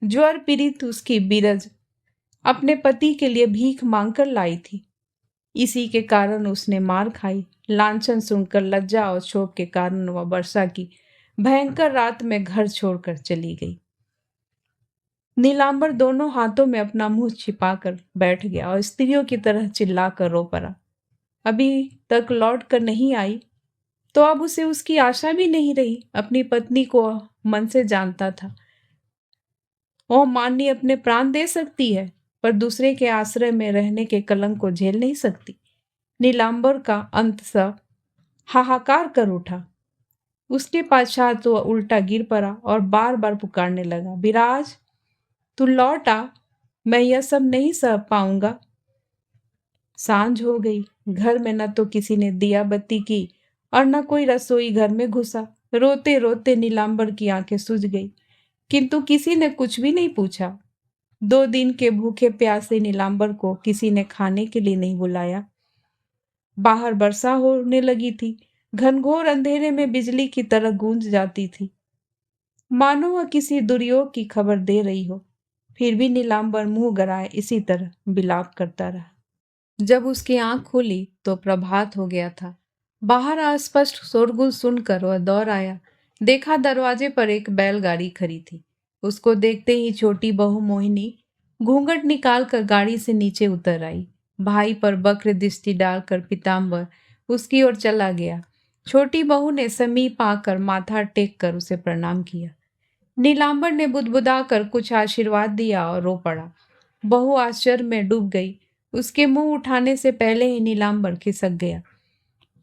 ज्वर पीड़ित उसकी बीरज अपने पति के लिए भीख मांगकर लाई थी। इसी के कारण उसने मार खाई। लांछन सुनकर लज्जा और क्षोभ के कारण वह वर्षा की भयंकर रात में घर छोड़कर चली गई। नीलांबर दोनों हाथों में अपना मुंह छिपाकर बैठ गया और स्त्रियों की तरह चिल्लाकर रो पड़ा। अभी तक लौट कर नहीं आई तो अब उसे उसकी आशा भी नहीं रही। अपनी पत्नी को वह मन से जानता था। वह माननी अपने प्राण दे सकती है, पर दूसरे के आश्रय में रहने के कलंक को झेल नहीं सकती। नीलांबर का अंत सा हाहाकार कर उठा। उसके पश्चात वह उल्टा गिर पड़ा और बार बार पुकारने लगा, विराज तू लौट आ, मैं यह सब नहीं सह पाऊंगा। सांझ हो गई। घर में न तो किसी ने दिया बत्ती की और न कोई रसोई घर में घुसा। रोते रोते नीलांबर की आंखें सूज गई, किंतु किसी ने कुछ भी नहीं पूछा। 2 दिन के भूखे प्यासे नीलांबर को किसी ने खाने के लिए नहीं बुलाया। बाहर वर्षा होने लगी थी। घनघोर अंधेरे में बिजली की तरह गूंज जाती थी, मानो वह किसी दुर्योग की खबर दे रही हो। फिर भी नीलांबर मुंह गराए इसी तरह विलाप करता रहा। जब उसकी आंख खुली तो प्रभात हो गया था। बाहर अस्पष्ट शोरगुल सुनकर वह दौड़ आया। देखा दरवाजे पर एक बैलगाड़ी खड़ी थी। उसको देखते ही छोटी बहू मोहिनी घूंघट निकालकर गाड़ी से नीचे उतर आई। भाई पर वक्र दृष्टि डालकर पीताम्बर उसकी ओर चला गया। छोटी बहू ने समीप आकर माथा टेक कर उसे प्रणाम किया। नीलांबर ने बुदबुदाकर कुछ आशीर्वाद दिया और रो पड़ा। बहू आश्चर्य में डूब गई। उसके मुंह उठाने से पहले ही नीलांबर खिसक गया।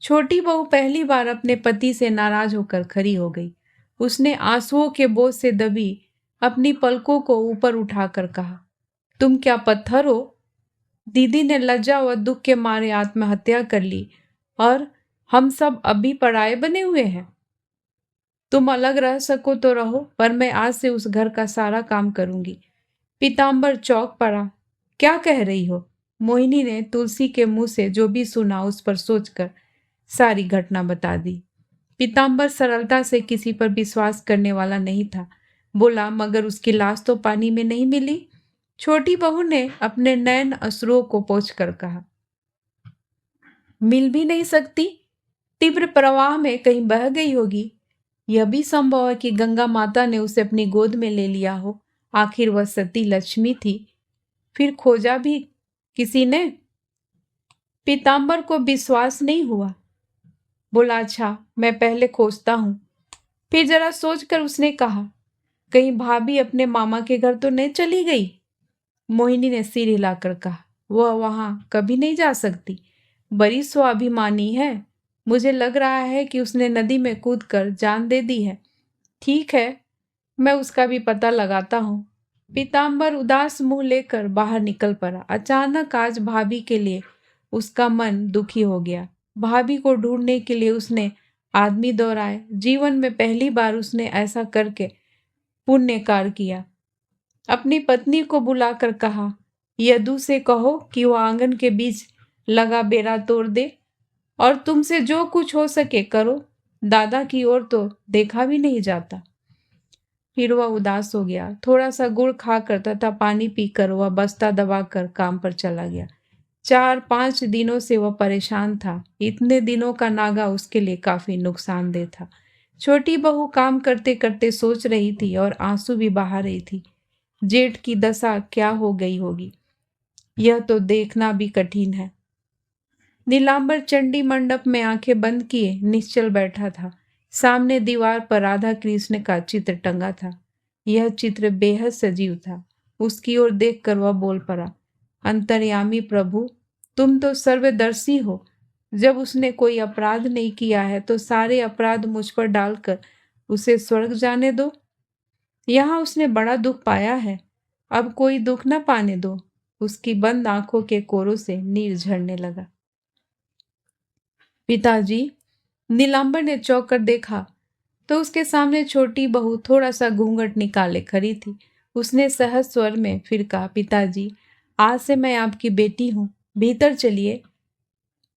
छोटी बहू पहली बार अपने पति से नाराज होकर खड़ी हो गई। उसने आंसुओं के बोझ से दबी अपनी पलकों को ऊपर उठाकर कहा, तुम क्या पत्थर हो? दीदी ने लज्जा व दुख के मारे आत्महत्या कर ली और हम सब अभी पराये बने हुए हैं। तुम अलग रह सको तो रहो, पर मैं आज से उस घर का सारा काम करूंगी। पीताम्बर चौंक पड़ा। क्या कह रही हो? मोहिनी ने तुलसी के मुंह से जो भी सुना उस पर सोचकर सारी घटना बता दी। पीताम्बर सरलता से किसी पर विश्वास करने वाला नहीं था। बोला, मगर उसकी लाश तो पानी में नहीं मिली? छोटी बहू ने अपने नयन अश्रुओं को पोंछकर कहा, मिल भी नहीं सकती। तीव्र प्रवाह में कहीं बह गई होगी। यह भी संभव है कि गंगा माता ने उसे अपनी गोद में ले लिया हो। आखिर वह सती लक्ष्मी थी। फिर खोजा भी किसी ने? पीताम्बर को विश्वास नहीं हुआ। बोला, अच्छा मैं पहले खोजता हूं। फिर जरा सोचकर उसने कहा, कहीं भाभी अपने मामा के घर तो नहीं चली गई? मोहिनी ने सिर हिलाकर कहा, वह वहां कभी नहीं जा सकती। बड़ी स्वाभिमानी है। मुझे लग रहा है कि उसने नदी में कूदकर जान दे दी है। ठीक है, मैं उसका भी पता लगाता हूँ। पीताम्बर उदास मुंह लेकर बाहर निकल पड़ा। अचानक आज भाभी के लिए उसका मन दुखी हो गया। भाभी को ढूंढने के लिए उसने आदमी दौड़ाए। जीवन में पहली बार उसने ऐसा करके पुण्य कार्य किया। अपनी पत्नी को बुलाकर कहा, यदु से कहो कि वह आंगन के बीच लगा बेड़ा तोड़ दे और तुमसे जो कुछ हो सके करो। दादा की ओर तो देखा भी नहीं जाता। फिर वह उदास हो गया। थोड़ा सा गुड़ खाकर तथा पानी पीकर वह बस्ता दबाकर काम पर चला गया। 4-5 दिनों से वह परेशान था। इतने दिनों का नागा उसके लिए काफी नुकसानदेह था। छोटी बहू काम करते करते सोच रही थी और आंसू भी बहा रही थी। जेठ की दशा क्या हो गई होगी, यह तो देखना भी कठिन है। नीलांबर चंडी मंडप में आंखें बंद किए निश्चल बैठा था। सामने दीवार पर राधा कृष्ण का चित्र टंगा था। यह चित्र बेहद सजीव था। उसकी ओर देखकर वह बोल पड़ा, अंतर्यामी प्रभु, तुम तो सर्वदर्शी हो। जब उसने कोई अपराध नहीं किया है तो सारे अपराध मुझ पर डालकर उसे स्वर्ग जाने दो। यहाँ उसने बड़ा दुख पाया है, अब कोई दुख न पाने दो। उसकी बंद आंखों के कोरों से नीर झरने लगा। पिताजी, नीलांबर ने चौंक कर देखा तो उसके सामने छोटी बहू थोड़ा सा घूंघट निकाले खड़ी थी। उसने सहज स्वर में फिर कहा, पिताजी, आज से मैं आपकी बेटी हूँ, भीतर चलिए।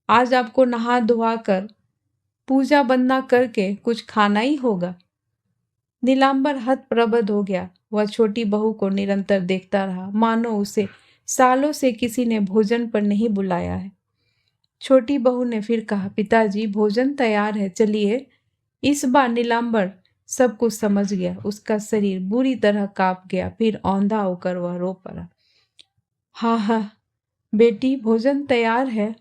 आज आपको नहा धोआ कर पूजा वंदना करके कुछ खाना ही होगा। नीलांबर हतप्रभत हो गया। वह छोटी बहू को निरंतर देखता रहा, मानो उसे सालों से किसी ने भोजन पर नहीं बुलाया है। छोटी बहू ने फिर कहा, पिताजी भोजन तैयार है, चलिए। इस बार नीलांबर सब कुछ समझ गया। उसका शरीर बुरी तरह कांप गया, फिर औंधा होकर वह रो पड़ा। हाँ हाँ बेटी, भोजन तैयार है।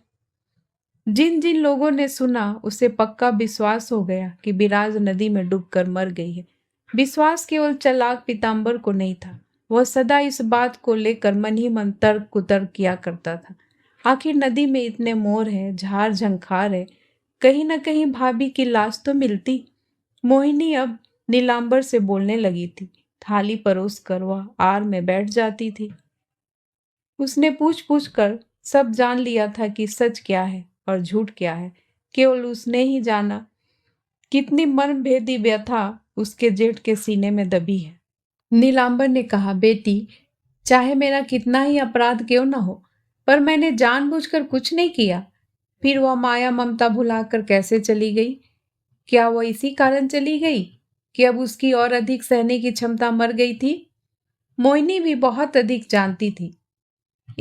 जिन जिन लोगों ने सुना उसे पक्का विश्वास हो गया कि बिराज नदी में डूबकर मर गई है। विश्वास केवल चालाक पीताम्बर को नहीं था, वह सदा इस बात को लेकर मन ही मन तर्क कुतर्क किया करता था। आखिर नदी में इतने मोर हैं, झार झंखार है, कहीं न कहीं भाभी की लाश तो मिलती। मोहिनी अब नीलांबर से बोलने लगी थी। थाली परोस कर वह आर में बैठ जाती थी। उसने पूछ पूछ कर सब जान लिया था कि सच क्या है और झूठ क्या है। केवल उसने ही जाना कितनी मर्मभेदी व्यथा उसके जेठ के सीने में दबी है। नीलांबर ने कहा, बेटी, चाहे मेरा कितना ही अपराध क्यों न हो, पर मैंने जानबूझकर कुछ नहीं किया। फिर वह माया ममता भुलाकर कैसे चली गई? क्या वह इसी कारण चली गई कि अब उसकी और अधिक सहने की क्षमता मर गई थी? मोहिनी भी बहुत अधिक जानती थी।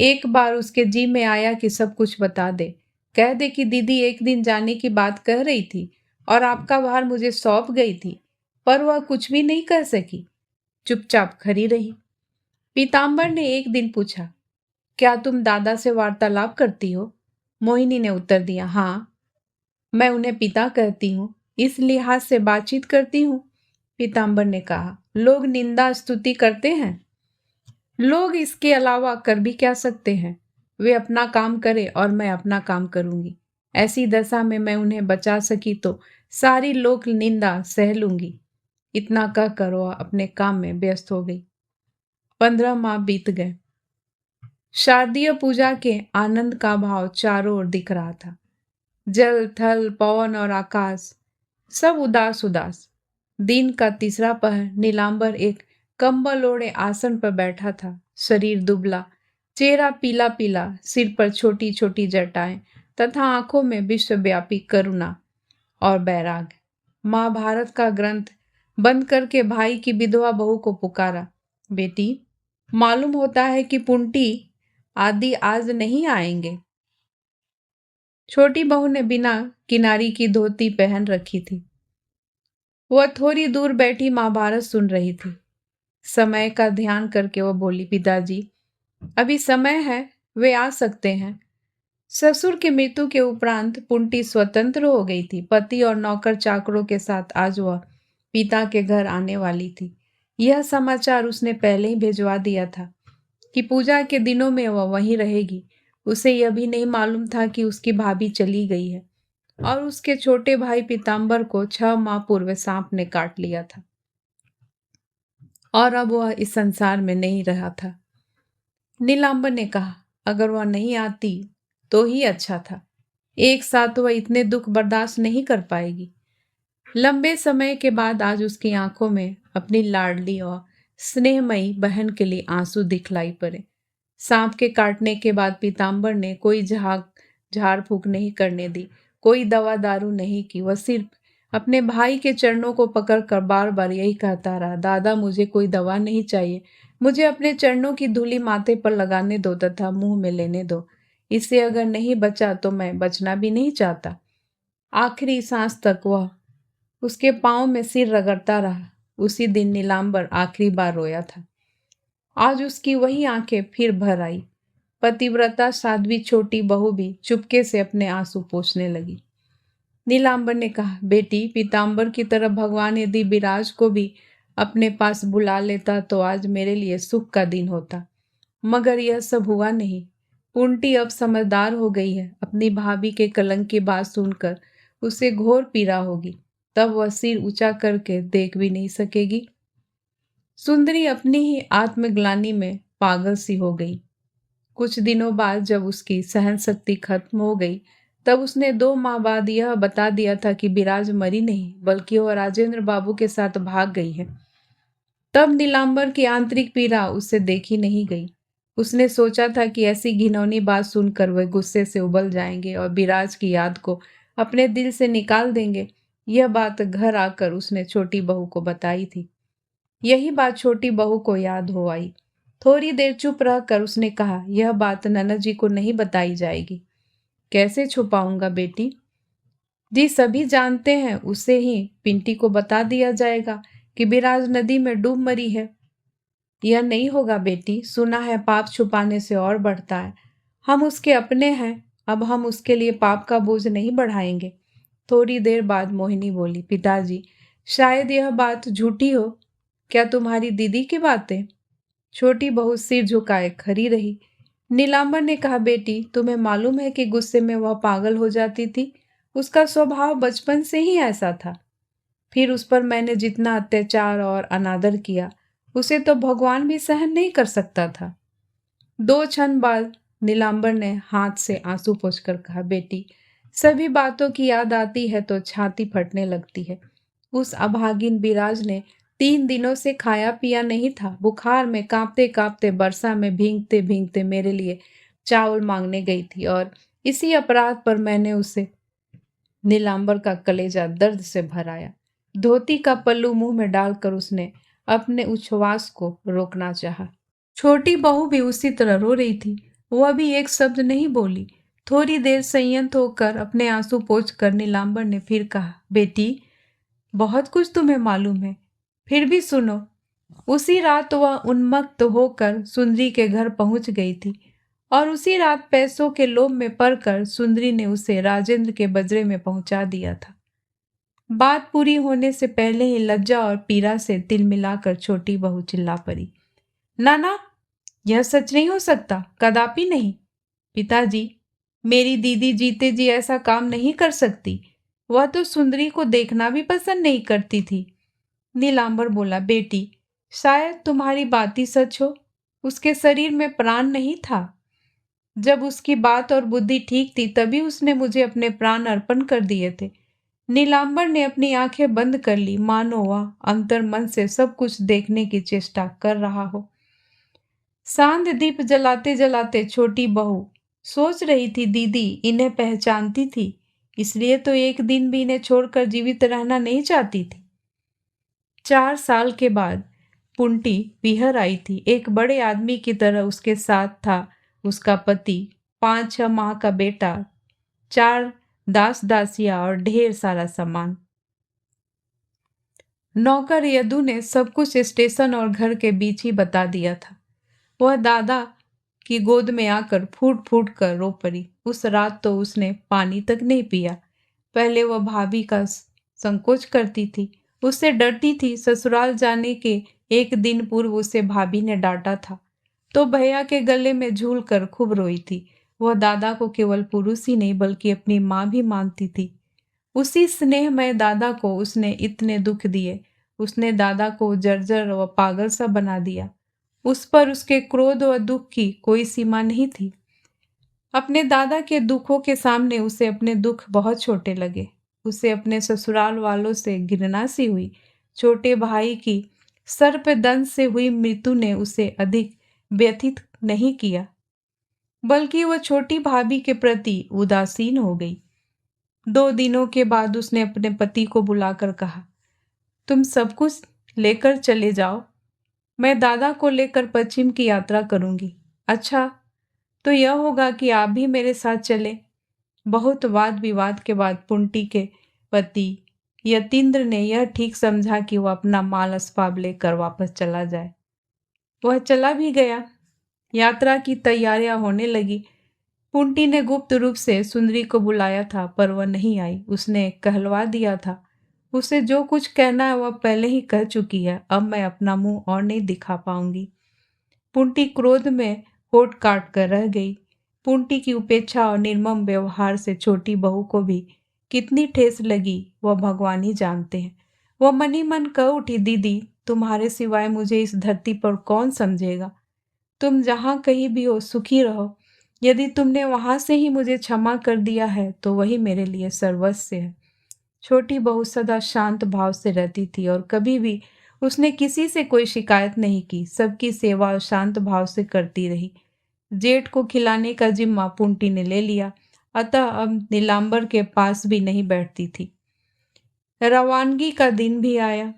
एक बार उसके जी में आया कि सब कुछ बता दे, कह दे कि दीदी एक दिन जाने की बात कह रही थी और आपका भार मुझे सौंप गई थी, पर वह कुछ भी नहीं कह सकी, चुपचाप खड़ी रही। पीताम्बर ने एक दिन पूछा, क्या तुम दादा से वार्तालाप करती हो? मोहिनी ने उत्तर दिया, हाँ, मैं उन्हें पिता कहती हूँ, इस लिहाज से बातचीत करती हूँ। पीताम्बर ने कहा, लोग निंदा स्तुति करते हैं। लोग इसके अलावा कर भी क्या सकते हैं? वे अपना काम करें और मैं अपना काम करूंगी। ऐसी दशा में मैं उन्हें बचा सकी तो सारी लोक निंदा सह लूंगी। इतना कहकर वह अपने काम में व्यस्त हो गई। 15 माह बीत गए। शारदीय पूजा के आनंद का भाव चारों ओर दिख रहा था। जल थल पवन और आकाश सब उदास उदास। दिन का तीसरा पहर। नीलांबर एक कंबल ओढ़े आसन पर बैठा था। शरीर दुबला, चेहरा पीला पीला, सिर पर छोटी छोटी जटाएं तथा आंखों में विश्वव्यापी करुणा और बैराग। महाभारत का ग्रंथ बंद करके भाई की विधवा बहू को पुकारा, बेटी, मालूम होता है कि पुंटी आदि आज नहीं आएंगे। छोटी बहू ने बिना किनारी की धोती पहन रखी थी। वह थोड़ी दूर बैठी महाभारत सुन रही थी। समय का ध्यान करके वह बोली, पिताजी, अभी समय है, वे आ सकते हैं। ससुर की मृत्यु के उपरांत पुंटी स्वतंत्र हो गई थी। पति और नौकर चाकरों के साथ आज वह पिता के घर आने वाली थी। यह समाचार उसने पहले ही भिजवा दिया था कि पूजा के दिनों में वह वहीं रहेगी। उसे यह भी नहीं मालूम था कि उसकी भाभी चली गई है और उसके छोटे भाई पीताम्बर को 6 माह पूर्व सांप ने काट लिया था और अब वह इस संसार में नहीं रहा था। नीलांबर ने कहा, अगर वह नहीं आती तो ही अच्छा था। एक साथ वह इतने दुख बर्दाश्त नहीं कर पाएगी। लंबे समय के बाद आज उसकी आंखों में अपनी लाडली और स्नेहमयी बहन के लिए आंसू दिखलाई पड़े। सांप के काटने के बाद पीताम्बर ने कोई झाड़ फूक नहीं करने दी, कोई दवा दारू नहीं की। वह सिर्फ अपने भाई के चरणों को पकड़कर बार बार यही कहता रहा, दादा, मुझे कोई दवा नहीं चाहिए, मुझे अपने चरणों की धूली माथे पर लगाने दो तथा मुंह में लेने दो। इससे अगर नहीं बचा तो मैं बचना भी नहीं चाहता। आखिरी सांस तक वह उसके पांव में सिर रगड़ता रहा। उसी दिन नीलांबर आखिरी बार रोया था। आज उसकी वही आंखें फिर भर आई। पतिव्रता साध्वी छोटी बहू भी चुपके से अपने आंसू पोंछने लगी। नीलांबर ने कहा, बेटी, पीताम्बर की तरह भगवान यदि विराज को भी अपने पास बुला लेता तो आज मेरे लिए सुख का दिन होता, मगर यह सब हुआ नहीं। पुंटी अब समझदार हो गई है। अपनी भाभी के कलंक की बात सुनकर उसे घोर पीड़ा होगी, तब वह सिर ऊंचा करके देख भी नहीं सकेगी। सुंदरी अपनी ही आत्मग्लानि में पागल सी हो गई। कुछ दिनों बाद जब उसकी सहन शक्ति खत्म हो गई, तब उसने 2 माह बाद यह बता दिया था कि विराज मरी नहीं, बल्कि वह राजेंद्र बाबू के साथ भाग गई है। तब नीलांबर की आंतरिक पीड़ा उससे देखी नहीं गई। उसने सोचा था कि ऐसी घिनौनी बात सुनकर वह गुस्से से उबल जाएंगे और विराज की याद को अपने दिल से निकाल देंगे। यह बात घर आकर उसने छोटी बहू को बताई थी। यही बात छोटी बहू को याद हो आई। थोड़ी देर चुप रहकर उसने कहा, यह बात ननद जी को नहीं बताई जाएगी। कैसे छुपाऊंगा बेटी? जी सभी जानते हैं, उसे ही पिंटी को बता दिया जाएगा कि बिराज नदी में डूब मरी है। यह नहीं होगा बेटी, सुना है पाप छुपाने से और बढ़ता है। हम उसके अपने हैं, अब हम उसके लिए पाप का बोझ नहीं बढ़ाएंगे। थोड़ी देर बाद मोहिनी बोली, पिताजी शायद यह बात झूठी हो। क्या तुम्हारी दीदी की बातें? छोटी बहू सिर झुकाए खड़ी रही। नीलांबर ने कहा, बेटी तुम्हें मालूम है कि गुस्से में वह पागल हो जाती थी। उसका स्वभाव बचपन से ही ऐसा था। फिर उस पर मैंने जितना अत्याचार और अनादर किया, उसे तो भगवान भी सहन नहीं कर सकता था। 2 क्षण बाद नीलांबर ने हाथ से आंसू पोंछकर कहा, बेटी सभी बातों की याद आती है तो छाती फटने लगती है। उस अभागिन बिराज ने 3 दिनों से खाया पिया नहीं था। बुखार में कांपते कांपते बरसा में भींगते भींगते मेरे लिए चावल मांगने गई थी और इसी अपराध पर मैंने उसे। नीलांबर का कलेजा दर्द से भर आया। धोती का पल्लू मुंह में डालकर उसने अपने उच्छ्वास को रोकना चाहा। छोटी बहू भी उसी तरह रो रही थी। वह भी एक शब्द नहीं बोली। थोड़ी देर संयत होकर अपने आंसू पोंछकर नीलांबर ने फिर कहा, बेटी बहुत कुछ तुम्हें मालूम है, फिर भी सुनो। उसी रात वह उन्मत्त होकर सुंदरी के घर पहुंच गई थी और उसी रात पैसों के लोभ में पड़कर सुंदरी ने उसे राजेंद्र के बजरे में पहुंचा दिया था। बात पूरी होने से पहले ही लज्जा और पीड़ा से तिल मिलाकर छोटी बहू चिल्ला पड़ी, ना ना, यह सच नहीं हो सकता, कदापि नहीं। पिताजी, मेरी दीदी जीते जी ऐसा काम नहीं कर सकती। वह तो सुंदरी को देखना भी पसंद नहीं करती थी। नीलांबर बोला, बेटी शायद तुम्हारी बात ही सच हो। उसके शरीर में प्राण नहीं था। जब उसकी बात और बुद्धि ठीक थी तभी उसने मुझे अपने प्राण अर्पण कर दिए थे। नीलांबर ने अपनी आंखें बंद कर ली, मानो वह अंतर मन से सब कुछ देखने की चेष्टा कर रहा हो। सांध दीप जलाते जलाते छोटी बहू सोच रही थी, दीदी इन्हें पहचानती थी, इसलिए तो एक दिन भी इन्हें छोड़कर जीवित रहना नहीं चाहती थी। 4 साल के बाद पुंटी बिहर आई थी। एक बड़े आदमी की तरह उसके साथ था उसका पति, 5-6 माह का बेटा, 4 दास दासियां और ढेर सारा सामान। नौकर यदु ने सब कुछ स्टेशन और घर के बीच ही बता दिया था। वह दादा की गोद में आकर फूट फूट कर रो पड़ी। उस रात तो उसने पानी तक नहीं पिया। पहले वह भाभी का संकोच करती थी, उससे डरती थी। ससुराल जाने के एक दिन पूर्व उसे भाभी ने डांटा था तो भैया के गले में झूल कर खूब रोई थी। वह दादा को केवल पुरुष ही नहीं बल्कि अपनी माँ भी मानती थी। उसी स्नेहमय दादा को उसने इतने दुख दिए। उसने दादा को जर्जर व पागल सा बना दिया। उस पर उसके क्रोध व दुख की कोई सीमा नहीं थी। अपने दादा के दुखों के सामने उसे अपने दुख बहुत छोटे लगे। उसे अपने ससुराल वालों से घृणा सी हुई। छोटे भाई की सर्पदंश से हुई मृत्यु ने उसे अधिक व्यथित नहीं किया, बल्कि वह छोटी भाभी के प्रति उदासीन हो गई। 2 दिनों के बाद उसने अपने पति को बुलाकर कहा, तुम सब कुछ लेकर चले जाओ, मैं दादा को लेकर पश्चिम की यात्रा करूंगी। अच्छा, तो यह होगा कि आप भी मेरे साथ चले। बहुत वाद विवाद के बाद पुंटी के पति यतीन्द्र ने यह ठीक समझा कि वह अपना माल अस्बाब लेकर वापस चला जाए। वह चला भी गया। यात्रा की तैयारियां होने लगी। पुंटी ने गुप्त रूप से सुंदरी को बुलाया था पर वह नहीं आई। उसने कहलवा दिया था, उसे जो कुछ कहना है वह पहले ही कह चुकी है, अब मैं अपना मुंह और नहीं दिखा पाऊंगी। पुंटी क्रोध में होठ काट कर रह गई। पुंटी की उपेक्षा और निर्मम व्यवहार से छोटी बहू को भी कितनी ठेस लगी वह भगवान ही जानते हैं। वह मन ही मन कह उठी, दीदी तुम्हारे सिवाय मुझे इस धरती पर कौन समझेगा। तुम जहाँ कहीं भी हो सुखी रहो। यदि तुमने वहां से ही मुझे क्षमा कर दिया है तो वही मेरे लिए सर्वस्व है। छोटी बहू सदा शांत भाव से रहती थी और कभी भी उसने किसी से कोई शिकायत नहीं की। सबकी सेवा और शांत भाव से करती रही। जेठ को खिलाने का जिम्मा पुंटी ने ले लिया। अतः अब नीलांबर के पास भी नहीं बैठती थी। रवानगी का दिन भी आया।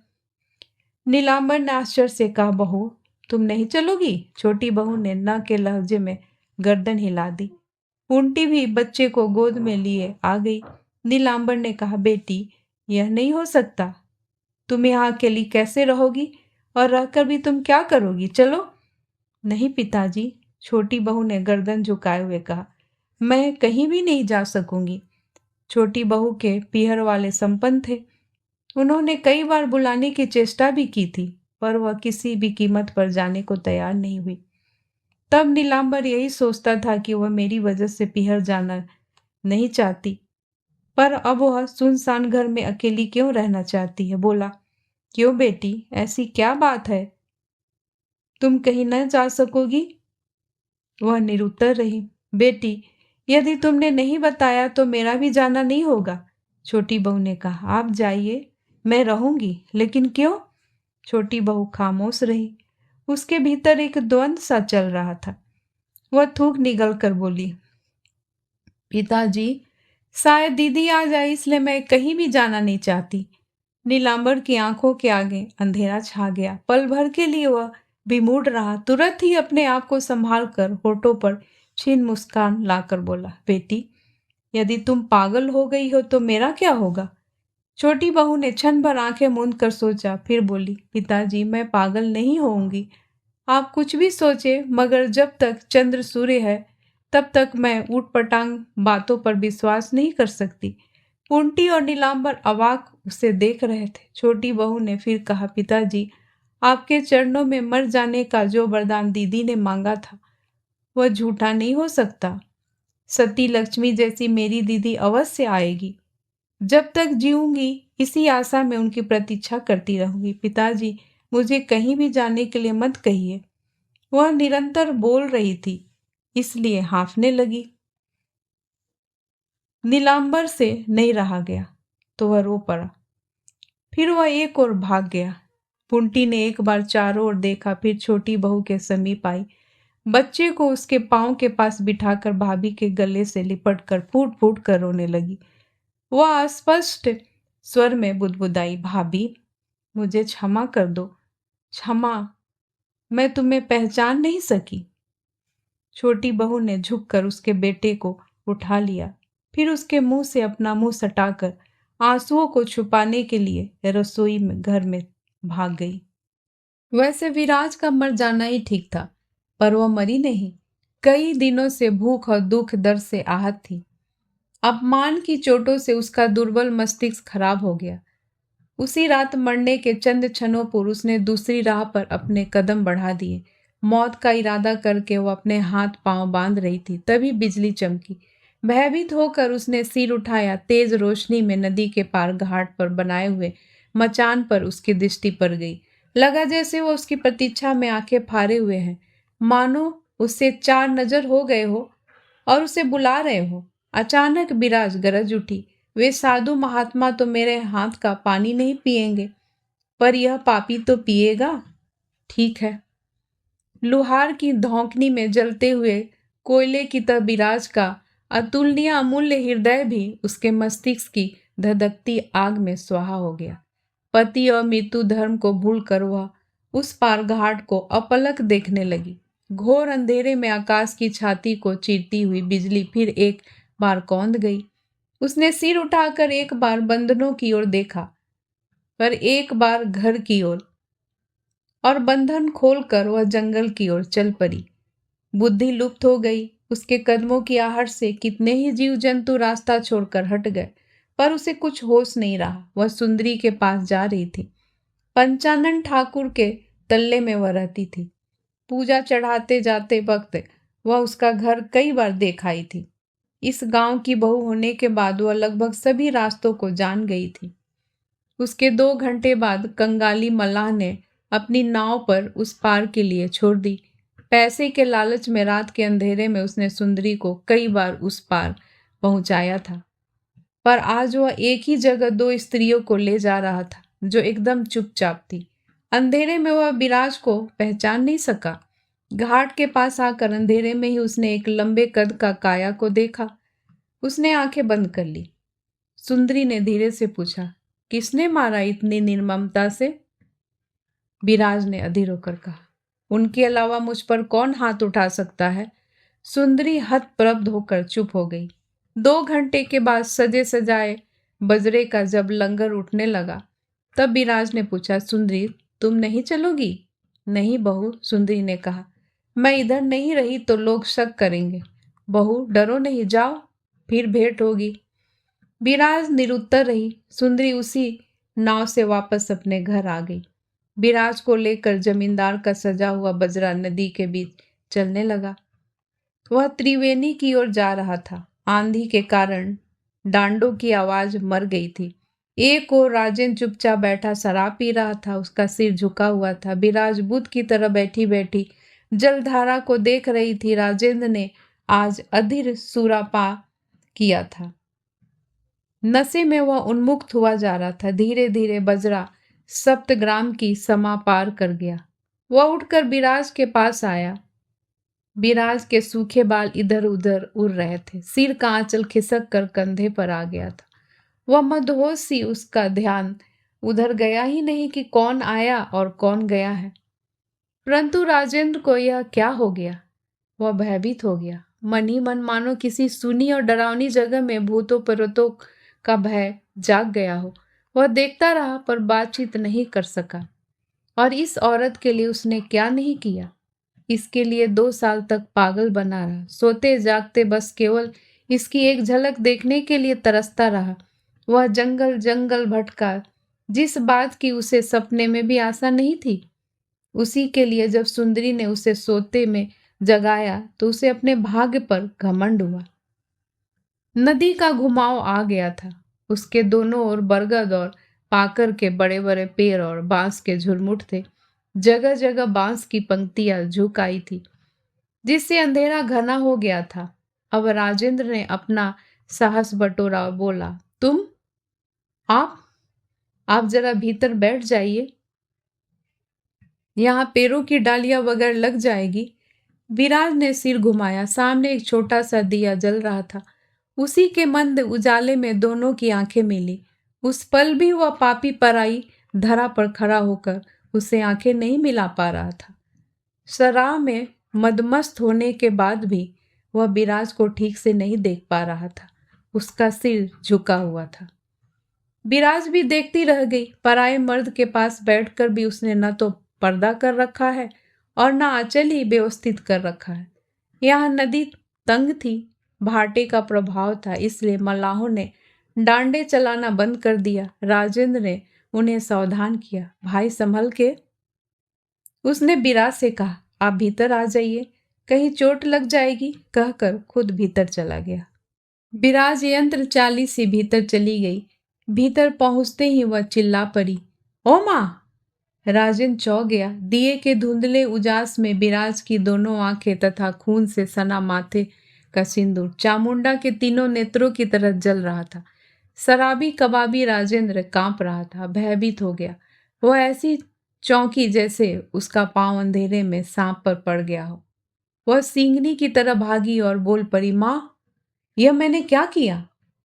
नीलांबर ने आश्चर्य से कहा, बहू तुम नहीं चलोगी? छोटी बहू ने न के लहजे में गर्दन हिला दी। पूंटी भी बच्चे को गोद में लिए आ गई। नीलांबर ने कहा, बेटी यह नहीं हो सकता। तुम यहाँ अकेली कैसे रहोगी और रहकर भी तुम क्या करोगी? चलो। नहीं पिताजी, छोटी बहू ने गर्दन झुकाए हुए कहा, मैं कहीं भी नहीं जा सकूंगी। छोटी बहू के पीहर वाले संपन्न थे। उन्होंने कई बार बुलाने की चेष्टा भी की थी, पर वह किसी भी कीमत पर जाने को तैयार नहीं हुई। तब नीलांबर यही सोचता था कि वह मेरी वजह से पीहर जाना नहीं चाहती, पर अब वह सुनसान घर में अकेली क्यों रहना चाहती है। बोला, क्यों बेटी, ऐसी क्या बात है? तुम कहीं न जा सकोगी? वह निरुत्तर रही। बेटी, यदि तुमने नहीं बताया तो मेरा भी जाना नहीं होगा। छोटी बहू ने कहा, आप जाइए, मैं रहूंगी। लेकिन क्यों? छोटी बहू खामोश रही। उसके भीतर एक द्वंद सा चल रहा था। वह थूक निगल कर बोली, पिताजी, शायद दीदी आ जाए इसलिए मैं कहीं भी जाना नहीं चाहती। नीलांबर की आंखों के आगे अंधेरा छा गया। पल भर के लिए वह विमूढ़ रहा, तुरंत ही अपने आप को संभाल कर होठों पर छीन मुस्कान लाकर बोला, बेटी, यदि तुम पागल हो गई हो तो मेरा क्या होगा? छोटी बहू ने क्षण भर आंखें मूंद कर सोचा, फिर बोली, पिताजी, मैं पागल नहीं होऊंगी। आप कुछ भी सोचे, मगर जब तक चंद्र सूर्य है तब तक मैं ऊटपटांग बातों पर विश्वास नहीं कर सकती। पूंटी और नीलांबर अवाक उसे देख रहे थे। छोटी बहू ने फिर कहा, पिताजी, आपके चरणों में मर जाने का जो वरदान दीदी ने मांगा था वह झूठा नहीं हो सकता। सती लक्ष्मी जैसी मेरी दीदी अवश्य आएगी। जब तक जीऊंगी इसी आशा में उनकी प्रतीक्षा करती रहूंगी। पिताजी, मुझे कहीं भी जाने के लिए मत कहिए। वह निरंतर बोल रही थी, इसलिए हाँफने लगी। नीलांबर से नहीं रहा गया तो वह रो पड़ा। फिर वह एक और भाग गया। पुंटी ने एक बार चारों ओर देखा, फिर छोटी बहू के समीप आई। बच्चे को उसके पांव के पास बिठाकर भाभी के गले से लिपटकर फूट फूट कर रोने लगी। वह अस्पष्ट स्वर में बुदबुदाई, भाभी, मुझे क्षमा कर दो। क्षमा, मैं तुम्हें पहचान नहीं सकी। छोटी बहू ने झुककर उसके बेटे को उठा लिया, फिर उसके मुंह से अपना मुंह सटाकर आंसुओं को छुपाने के लिए रसोई में घर में भाग गई। वैसे विराज का मर जाना ही ठीक था, पर वह मरी नहीं। कई दिनों से भूख और दुख दर्द से आहत थी। अपमान की चोटों से उसका दुर्बल मस्तिष्क खराब हो गया। उसी रात मरने के चंद क्षणों पर उसने दूसरी राह पर अपने कदम बढ़ा दिए। मौत का इरादा करके वो अपने हाथ पांव बांध रही थी, तभी बिजली चमकी। भयभीत होकर उसने सिर उठाया। तेज रोशनी में नदी के पार घाट पर बनाए हुए मचान पर उसकी दृष्टि पड़ गई। लगा जैसे वो उसकी प्रतीक्षा में आंखें फाड़े हुए हैं, मानो उससे चार नजर हो गए हो और उसे बुला रहे हो। अचानक विराज गरज उठी, वे साधु महात्मा तो मेरे हाथ का पानी नहीं पिएंगे, पर यह पापी तो पिएगा। ठीक है। लुहार की धौंकनी में जलते हुए कोयले की तरह विराज का अतुलनीय अमूल्य हृदय भी उसके मस्तिष्क की धधकती आग में स्वाहा हो गया। पति और मृत्यु धर्म को भूलकर वह उस पार घाट को अपलक देखने लगी। घोर अंधेरे में आकाश की छाती को चीरती हुई बिजली फिर एक बार कौंध गई। उसने सिर उठाकर एक बार बंधनों की ओर देखा, पर एक बार घर की ओर, और बंधन खोलकर वह जंगल की ओर चल पड़ी। बुद्धि लुप्त हो गई। उसके कदमों की आहट से कितने ही जीव जंतु रास्ता छोड़कर हट गए, पर उसे कुछ होश नहीं रहा। वह सुंदरी के पास जा रही थी। पंचानन ठाकुर के तल्ले में वह रहती थी। पूजा चढ़ाते जाते वक्त वह उसका घर कई बार देख आई थी। इस गांव की बहू होने के बाद वह लगभग सभी रास्तों को जान गई थी। उसके 2 घंटे बाद कंगाली मल्लाह ने अपनी नाव पर उस पार के लिए छोड़ दी। पैसे के लालच में रात के अंधेरे में उसने सुंदरी को कई बार उस पार पहुंचाया था, पर आज वह एक ही जगह 2 स्त्रियों को ले जा रहा था जो एकदम चुपचाप थी। अंधेरे में वह विराज को पहचान नहीं सका। घाट के पास आकर अंधेरे में ही उसने एक लंबे कद का काया को देखा। उसने आंखें बंद कर ली। सुंदरी ने धीरे से पूछा, किसने मारा इतनी निर्ममता से? विराज ने अधीर होकर कहा, उनके अलावा मुझ पर कौन हाथ उठा सकता है? सुंदरी हतप्रभ होकर चुप हो गई। 2 घंटे के बाद सजे सजाए बजरे का जब लंगर उठने लगा, तब विराज ने पूछा, सुंदरी तुम नहीं चलोगी? नहीं बहू, सुंदरी ने कहा, मैं इधर नहीं रही तो लोग शक करेंगे। बहू डरो नहीं, जाओ, फिर भेंट होगी। विराज निरुत्तर रही। सुंदरी उसी नाव से वापस अपने घर आ गई। विराज को लेकर जमींदार का सजा हुआ बजरा नदी के बीच चलने लगा। वह त्रिवेणी की ओर जा रहा था। आंधी के कारण डांडों की आवाज मर गई थी। एक ओर राजेंद्र चुपचाप बैठा शराब पी रहा था, उसका सिर झुका हुआ था। विराज बुद्ध की तरह बैठी बैठी जलधारा को देख रही थी। राजेंद्र ने आज अधीर सुरापा किया था। नशे में वह उन्मुक्त हुआ जा रहा था। धीरे धीरे बजरा सप्तग्राम की समा पार कर गया। वह उठकर विराज के पास आया। विराज के सूखे बाल इधर उधर उड़ रहे थे। सिर का आंचल खिसक कर कंधे पर आ गया था। वह मदहोश सी, उसका ध्यान उधर गया ही नहीं कि कौन आया और कौन गया है। परंतु राजेंद्र को यह क्या हो गया? वह भयभीत हो गया। मन ही मन मानो किसी सुनी और डरावनी जगह में भूतों प्रेतों का भय जाग गया हो। वह देखता रहा पर बातचीत नहीं कर सका। और इस औरत के लिए उसने क्या नहीं किया? इसके लिए 2 साल तक पागल बना रहा। सोते जागते बस केवल इसकी एक झलक देखने के लिए तरसता रहा। वह जंगल जंगल भटका, जिस बात की उसे सपने में भी आशा नहीं थी। उसी के लिए जब सुंदरी ने उसे सोते में जगाया तो उसे अपने भाग्य पर घमंड हुआ। नदी का घुमाव आ गया था। उसके दोनों ओर बरगद और पाकर के बड़े बड़े पेड़ और बांस के झुरमुट थे। जगह जगह बांस की पंक्तियां झुक आई थी, जिससे अंधेरा घना हो गया था। अब राजेंद्र ने अपना साहस बटोरा और बोला, तुम आप जरा भीतर बैठ जाइए, यहाँ पेड़ों की डालियां वगैरह लग जाएगी। विराज ने सिर घुमाया। सामने एक छोटा सा दिया जल रहा था। उसी के मंद उजाले में दोनों की आंखें मिली। उस पल भी वह पापी पराई धरा पर खड़ा होकर उसे आंखें नहीं मिला पा रहा था। शराब में मदमस्त होने के बाद भी वह विराज को ठीक से नहीं देख पा रहा था। उसका सिर झुका हुआ था। विराज भी देखती रह गई। पराये मर्द के पास बैठकर भी उसने न तो पर्दा कर रखा है और न आंचल ही व्यवस्थित कर रखा है। यहाँ नदी तंग थी, भाटे का प्रभाव था, इसलिए मल्लाहों ने डांडे चलाना बंद कर दिया। राजेंद्र ने उन्हें सावधान किया, भाई संभल के। उसने विराज से कहा, आप भीतर आ जाइए, कहीं चोट लग जाएगी, कहकर खुद भीतर चला गया। विराज यंत्र चाली से भीतर चली गई। भीतर पहुंचते ही वह चिल्ला पड़ी, ओ माँ! राजेंद्र चौंक गया। दिए के धुंधले उजास में विराज की दोनों आंखें तथा खून से सना माथे का सिंदूर चामुंडा के तीनों नेत्रों की तरह जल रहा था। शराबी कबाबी राजेंद्र कांप रहा था, भयभीत हो गया। वह ऐसी चौंकी जैसे उसका पांव अंधेरे में सांप पर पड़ गया हो। वह सींगनी की तरह भागी और बोल पड़ी, माँ, यह मैंने क्या किया?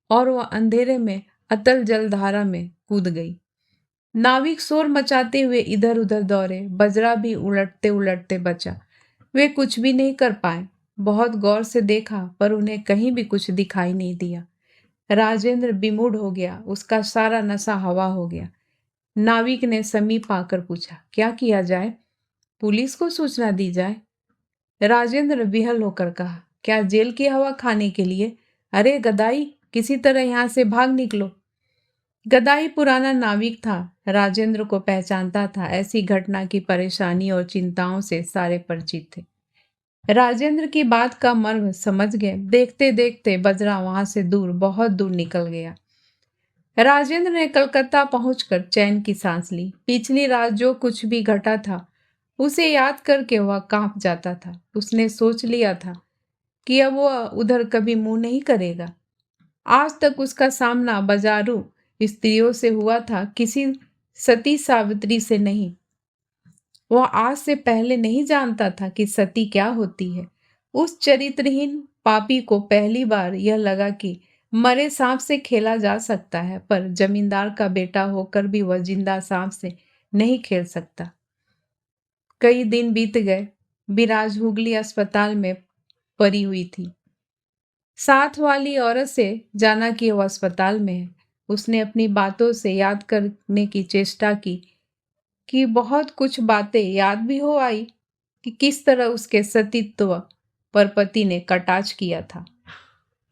और वह अंधेरे में अतल जलधारा में कूद गई। नाविक शोर मचाते हुए इधर उधर दौड़े। बजरा भी उलटते उलटते बचा। वे कुछ भी नहीं कर पाए। बहुत गौर से देखा पर उन्हें कहीं भी कुछ दिखाई नहीं दिया। राजेंद्र विमूढ़ हो गया। उसका सारा नशा हवा हो गया। नाविक ने समीप आकर पूछा, क्या किया जाए? पुलिस को सूचना दी जाए? राजेंद्र विहल होकर कहा, क्या जेल की हवा खाने के लिए? अरे गदाई, किसी तरह यहाँ से भाग निकलो। गदाई पुराना नाविक था। राजेंद्र को पहचानता था। ऐसी घटना की परेशानी और चिंताओं से सारे परिचित थे। राजेंद्र की बात का मर्म समझ गए। देखते देखते बजरा वहां से दूर, बहुत दूर निकल गया। राजेंद्र ने कलकत्ता पहुंचकर चैन की सांस ली। पिछली रात जो कुछ भी घटा था उसे याद करके वह कांप जाता था। उसने सोच लिया था कि अब वह उधर कभी मुंह नहीं करेगा। आज तक उसका सामना बाजारू स्त्रियों से हुआ था, किसी सती सावित्री से नहीं। वह आज से पहले नहीं जानता था कि सती क्या होती है। उस चरित्रहीन पापी को पहली बार यह लगा कि मरे सांप से खेला जा सकता है, पर जमींदार का बेटा होकर भी वह जिंदा सांप से नहीं खेल सकता। कई दिन बीत गए। विराज हुगली अस्पताल में पड़ी हुई थी। साथ वाली औरत से जाना कि वो अस्पताल में है। उसने अपनी बातों से याद करने की चेष्टा की कि बहुत कुछ बातें याद भी हो आई कि किस तरह उसके सतीत्व पर पति ने कटाक्ष किया था।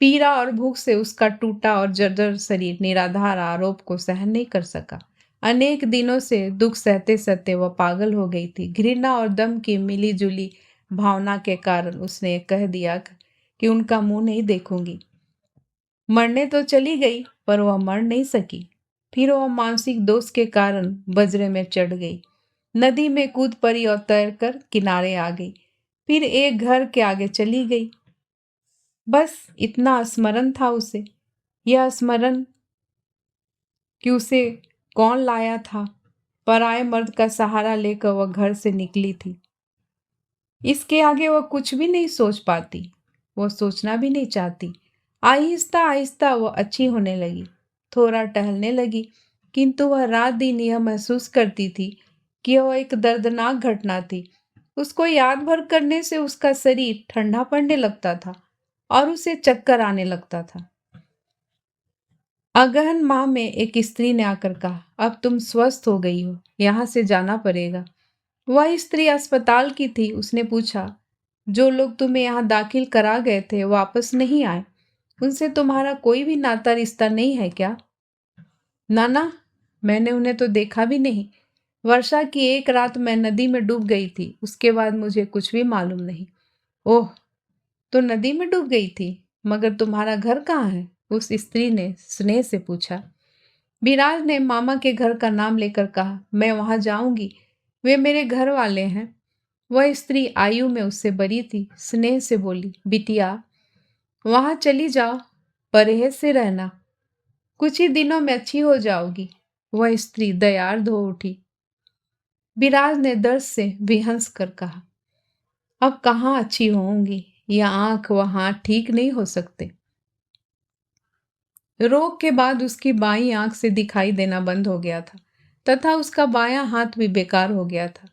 पीड़ा और भूख से उसका टूटा और जर्जर शरीर निराधार आरोप को सहन नहीं कर सका। अनेक दिनों से दुख सहते सहते वह पागल हो गई थी। घृणा और दम की मिली जुली भावना के कारण उसने कह दिया कि उनका मुंह नहीं देखूंगी। मरने तो चली गई, पर वह मर नहीं सकी। फिर वह मानसिक दोष के कारण बजरे में चढ़ गई, नदी में कूद पड़ी और तैरकर किनारे आ गई। फिर एक घर के आगे चली गई। बस इतना स्मरण था उसे। यह स्मरण कि उसे कौन लाया था। पराये मर्द का सहारा लेकर वह घर से निकली थी। इसके आगे वह कुछ भी नहीं सोच पाती। वह सोचना भी नहीं चाहती। आहिस्ता आहिस्ता वह अच्छी होने लगी, थोड़ा टहलने लगी, किंतु वह रात दिन यह महसूस करती थी कि वह एक दर्दनाक घटना थी। उसको याद भर करने से उसका शरीर ठंडा पड़ने लगता था और उसे चक्कर आने लगता था। अगहन माह में एक स्त्री ने आकर कहा, अब तुम स्वस्थ हो गई हो, यहाँ से जाना पड़ेगा। वह स्त्री अस्पताल की थी। उसने पूछा, जो लोग तुम्हें यहाँ दाखिल करा गए थे वापस नहीं आए, उनसे तुम्हारा कोई भी नाता रिश्ता नहीं है क्या? ना, मैंने उन्हें तो देखा भी नहीं। वर्षा की एक रात मैं नदी में डूब गई थी, उसके बाद मुझे कुछ भी मालूम नहीं। ओह, तो नदी में डूब गई थी, मगर तुम्हारा घर कहाँ है? उस स्त्री ने स्नेह से पूछा। विराज ने मामा के घर का नाम लेकर कहा, मैं वहां जाऊंगी, वे मेरे घर वाले हैं। वह स्त्री आयु में उससे बड़ी थी। स्नेह से बोली, बिटिया वहां चली जाओ, परहेज से रहना, कुछ ही दिनों में अच्छी हो जाओगी। वह स्त्री दयार्द हो उठी। विराज ने दर्द से विहंस कर कहा, अब कहाँ अच्छी होंगी, यह आंख व हाथ ठीक नहीं हो सकते। रोग के बाद उसकी बाईं आंख से दिखाई देना बंद हो गया था तथा उसका बायां हाथ भी बेकार हो गया था।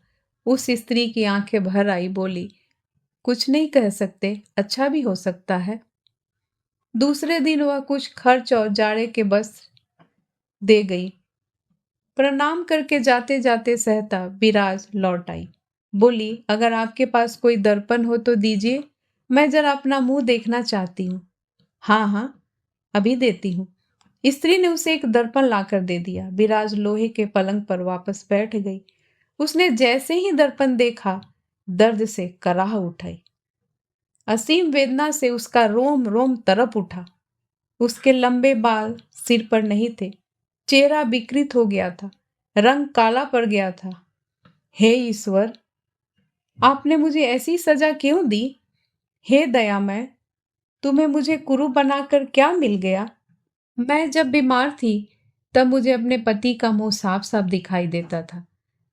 उस स्त्री की आंखें भर आई, बोली, कुछ नहीं कह सकते, अच्छा भी हो सकता है। दूसरे दिन वह कुछ खर्च और जाड़े के बस दे गई। प्रणाम करके जाते जाते सहता विराज लौट आई। बोली, अगर आपके पास कोई दर्पण हो तो दीजिए, मैं जरा अपना मुंह देखना चाहती हूँ। हाँ, अभी देती हूँ। स्त्री ने उसे एक दर्पण लाकर दे दिया। विराज लोहे के पलंग पर वापस बैठ गई। उसने जैसे ही दर्पण देखा, दर्द से कराह उठाई। असीम वेदना से उसका रोम रोम तरप उठा। उसके लंबे बाल सिर पर नहीं थे, चेहरा विकृत हो गया था, रंग काला पड़ गया था। हे ईश्वर, आपने मुझे ऐसी सजा क्यों दी? हे दयामय, तुम्हें मुझे कुरूप बनाकर क्या मिल गया? मैं जब बीमार थी तब मुझे अपने पति का मुंह साफ साफ दिखाई देता था।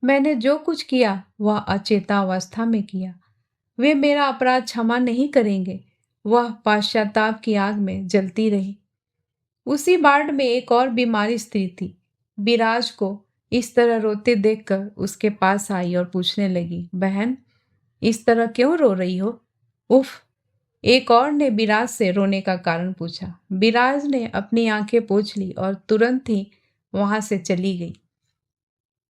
मैंने जो कुछ किया वह अचेतावस्था में किया। वे मेरा अपराध क्षमा नहीं करेंगे। वह पश्चाताप की आग में जलती रही। उसी वार्ड में एक और बीमारी स्त्री थी। विराज को इस तरह रोते देखकर उसके पास आई और पूछने लगी, बहन, इस तरह क्यों रो रही हो? उफ! एक और ने विराज से रोने का कारण पूछा। विराज ने अपनी आंखें पोंछ ली और तुरंत ही वहां से चली गई।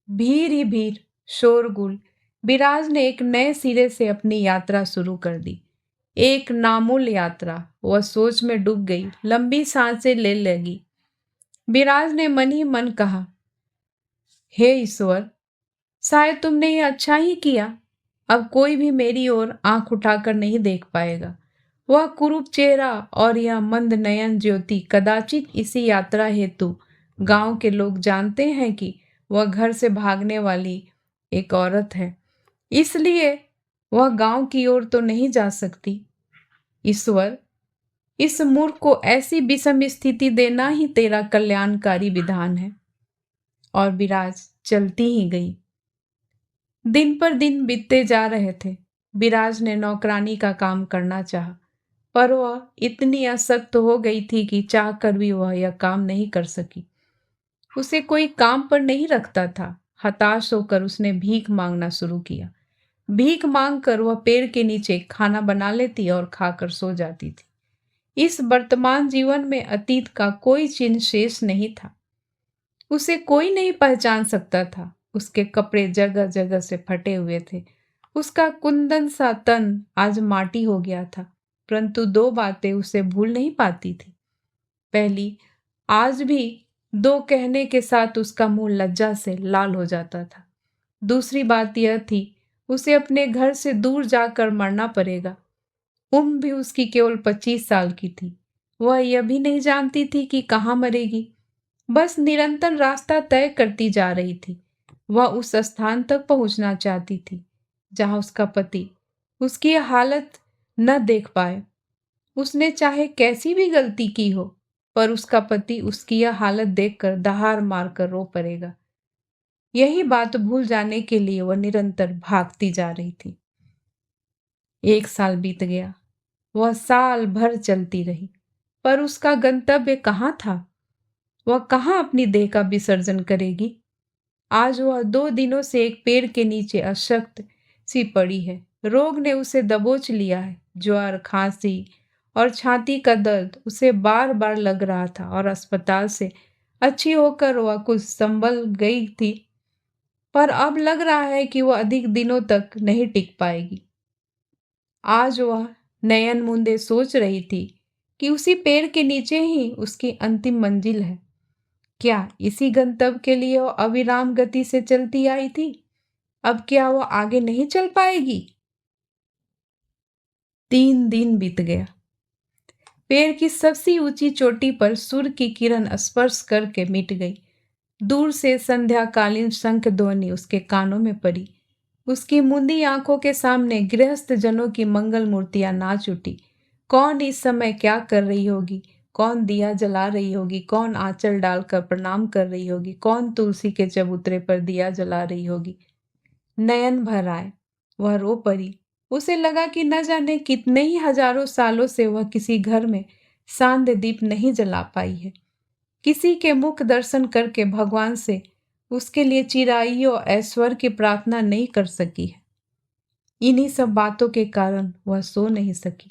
भीड़ ही भीड़, शोरगुल। विराज ने एक नए सिरे से अपनी यात्रा शुरू कर दी। एक नामूल यात्रा। वह सोच में डूब गई, लंबी सांसें ले लगी। विराज ने मन ही मन कहा, हे ईश्वर, शायद तुमने ये अच्छा ही किया। अब कोई भी मेरी ओर आंख उठाकर नहीं देख पाएगा। वह कुरूप चेहरा और यह मंद नयन ज्योति कदाचित इसी यात्रा हेतु गांव के लोग जानते हैं कि वह घर से भागने वाली एक औरत है, इसलिए वह गांव की ओर तो नहीं जा सकती। ईश्वर, इस मूर्ख को ऐसी विषम स्थिति देना ही तेरा कल्याणकारी विधान है। और विराज चलती ही गई। दिन पर दिन बीतते जा रहे थे। विराज ने नौकरानी का काम करना चाहा, पर वह इतनी असक्त हो गई थी कि चाह कर भी वह यह काम नहीं कर सकी। उसे कोई काम पर नहीं रखता था। हताश होकर उसने भीख मांगना शुरू किया। भीख मांग कर वह पेड़ के नीचे खाना बना लेती और खाकर सो जाती थी। इस वर्तमान जीवन में अतीत का कोई चिन्ह शेष नहीं था। उसे कोई नहीं पहचान सकता था। उसके कपड़े जगह जगह से फटे हुए थे। उसका कुंदन सा तन आज माटी हो गया था। परंतु दो बातें उसे भूल नहीं पाती थी। पहली, आज भी दो कहने के साथ उसका मुंह लज्जा से लाल हो जाता था। दूसरी बात यह थी, उसे अपने घर से दूर जाकर मरना पड़ेगा। उम्र भी उसकी केवल 25 साल की थी। वह यह भी नहीं जानती थी कि कहाँ मरेगी। बस निरंतर रास्ता तय करती जा रही थी। वह उस स्थान तक पहुंचना चाहती थी जहां उसका पति उसकी यह हालत न देख पाए। उसने चाहे कैसी भी गलती की हो, पर उसका पति उसकी यह हालत देखकर दहाड़ मारकर रो पड़ेगा। यही बात भूल जाने के लिए वह निरंतर भागती जा रही थी। 1 साल बीत गया। वह साल भर चलती रही, पर उसका गंतव्य कहाँ था? वह कहाँ अपनी देह का विसर्जन करेगी? आज वह 2 दिनों से एक पेड़ के नीचे अशक्त सी पड़ी है। रोग ने उसे दबोच लिया है। ज्वर, खांसी और छाती का दर्द उसे बार बार लग रहा था और अस्पताल से अच्छी होकर वह कुछ संभल गई थी, पर अब लग रहा है कि वह अधिक दिनों तक नहीं टिक पाएगी। आज वह नयन मूंदे सोच रही थी कि उसी पेड़ के नीचे ही उसकी अंतिम मंजिल है। क्या इसी गंतव्य के लिए वो अविराम गति से चलती आई थी? अब क्या वो आगे नहीं चल पाएगी? 3 दिन बीत गया। पेड़ की सबसे ऊंची चोटी पर सूर्य की किरण स्पर्श करके मिट गई। दूर से संध्याकालीन शंख ध्वनि उसके कानों में पड़ी। उसकी मुंदी आंखों के सामने गृहस्थ जनों की मंगल मूर्तियां नाच उठी। कौन इस समय क्या कर रही होगी? कौन दिया जला रही होगी? कौन आंचल डालकर प्रणाम कर रही होगी? कौन तुलसी के चबूतरे पर दिया जला रही होगी? नयन भर आए। वह रो पड़ी। उसे लगा कि न जाने कितने ही हजारों सालों से वह किसी घर में सांध्य दीप नहीं जला पाई है। किसी के मुख दर्शन करके भगवान से उसके लिए चिरायु और ऐश्वर्य की प्रार्थना नहीं कर सकी है। इन्हीं सब बातों के कारण वह सो नहीं सकी।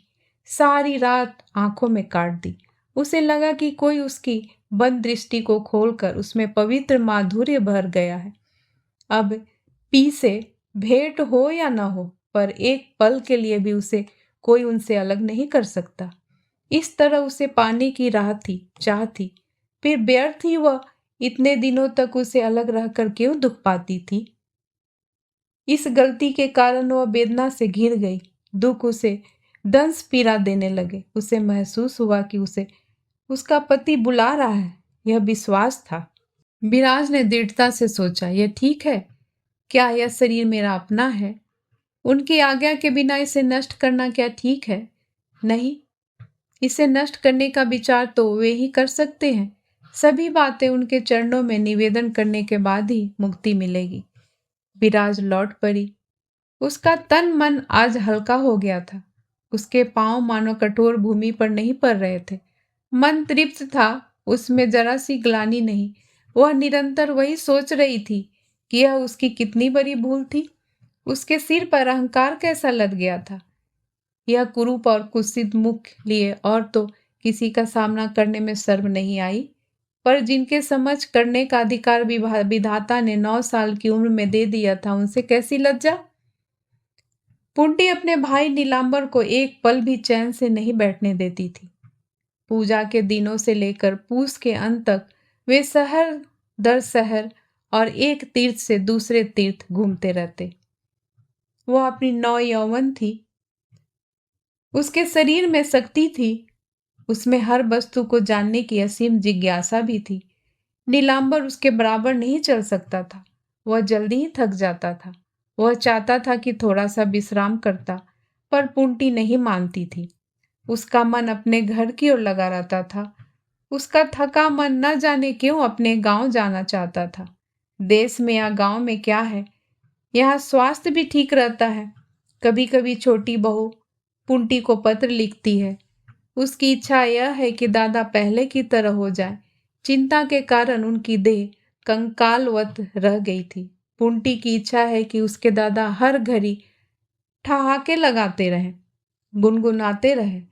सारी रात आंखों में काट दी। उसे लगा कि कोई उसकी बंद दृष्टि को खोलकर उसमें पवित्र माधुर्य भर गया है। अब पी से भेंट हो या ना हो, पर एक पल के लिए भी उसे कोई उनसे अलग नहीं कर सकता। इस तरह उसे पाने की राह थी, चाह थी। फिर व्यर्थ ही वह इतने दिनों तक उसे अलग रहकर क्यों दुख पाती थी? इस गलती के कारण वह वेदना से घिर गई। दुख उसे दंश पीड़ा देने लगे। उसे महसूस हुआ कि उसे उसका पति बुला रहा है। यह विश्वास था। विराज ने दृढ़ता से सोचा, यह ठीक है? क्या यह शरीर मेरा अपना है? उनकी आज्ञा के बिना इसे नष्ट करना क्या ठीक है? नहीं, इसे नष्ट करने का विचार तो वे ही कर सकते हैं। सभी बातें उनके चरणों में निवेदन करने के बाद ही मुक्ति मिलेगी। विराज लौट पड़ी। उसका तन मन आज हल्का हो गया था। उसके पांव मानो कठोर भूमि पर नहीं पड़ रहे थे। मन तृप्त था, उसमें जरा सी ग्लानि नहीं। वह निरंतर वही सोच रही थी कि यह उसकी कितनी बड़ी भूल थी। उसके सिर पर अहंकार कैसा लद गया था। यह कुरूप और कुत्सित मुख लिए और तो किसी का सामना करने में शर्म नहीं आई, पर जिनके समझ करने का अधिकार विधाता ने 9 साल की उम्र में दे दिया था, उनसे कैसी लज्जा। पुंटी अपने भाई नीलांबर को एक पल भी चैन से नहीं बैठने देती थी। पूजा के दिनों से लेकर पूस के अंत तक वे शहर दर शहर और एक तीर्थ से दूसरे तीर्थ घूमते रहते। वह अपनी नौ यौवन थी। उसके शरीर में शक्ति थी। उसमें हर वस्तु को जानने की असीम जिज्ञासा भी थी। नीलांबर उसके बराबर नहीं चल सकता था। वह जल्दी ही थक जाता था। वह चाहता था कि थोड़ा सा विश्राम करता, पर पुंटी नहीं मानती थी। उसका मन अपने घर की ओर लगा रहता था। उसका थका मन न जाने क्यों अपने गांव जाना चाहता था। देश में या गांव में क्या है, यहाँ स्वास्थ्य भी ठीक रहता है। कभी कभी छोटी बहू पुंटी को पत्र लिखती है, उसकी इच्छा यह है कि दादा पहले की तरह हो जाए। चिंता के कारण उनकी देह कंकालवत रह गई थी। पुंटी की इच्छा है कि उसके दादा हर घड़ी ठहाके लगाते रहें, गुनगुनाते रहें,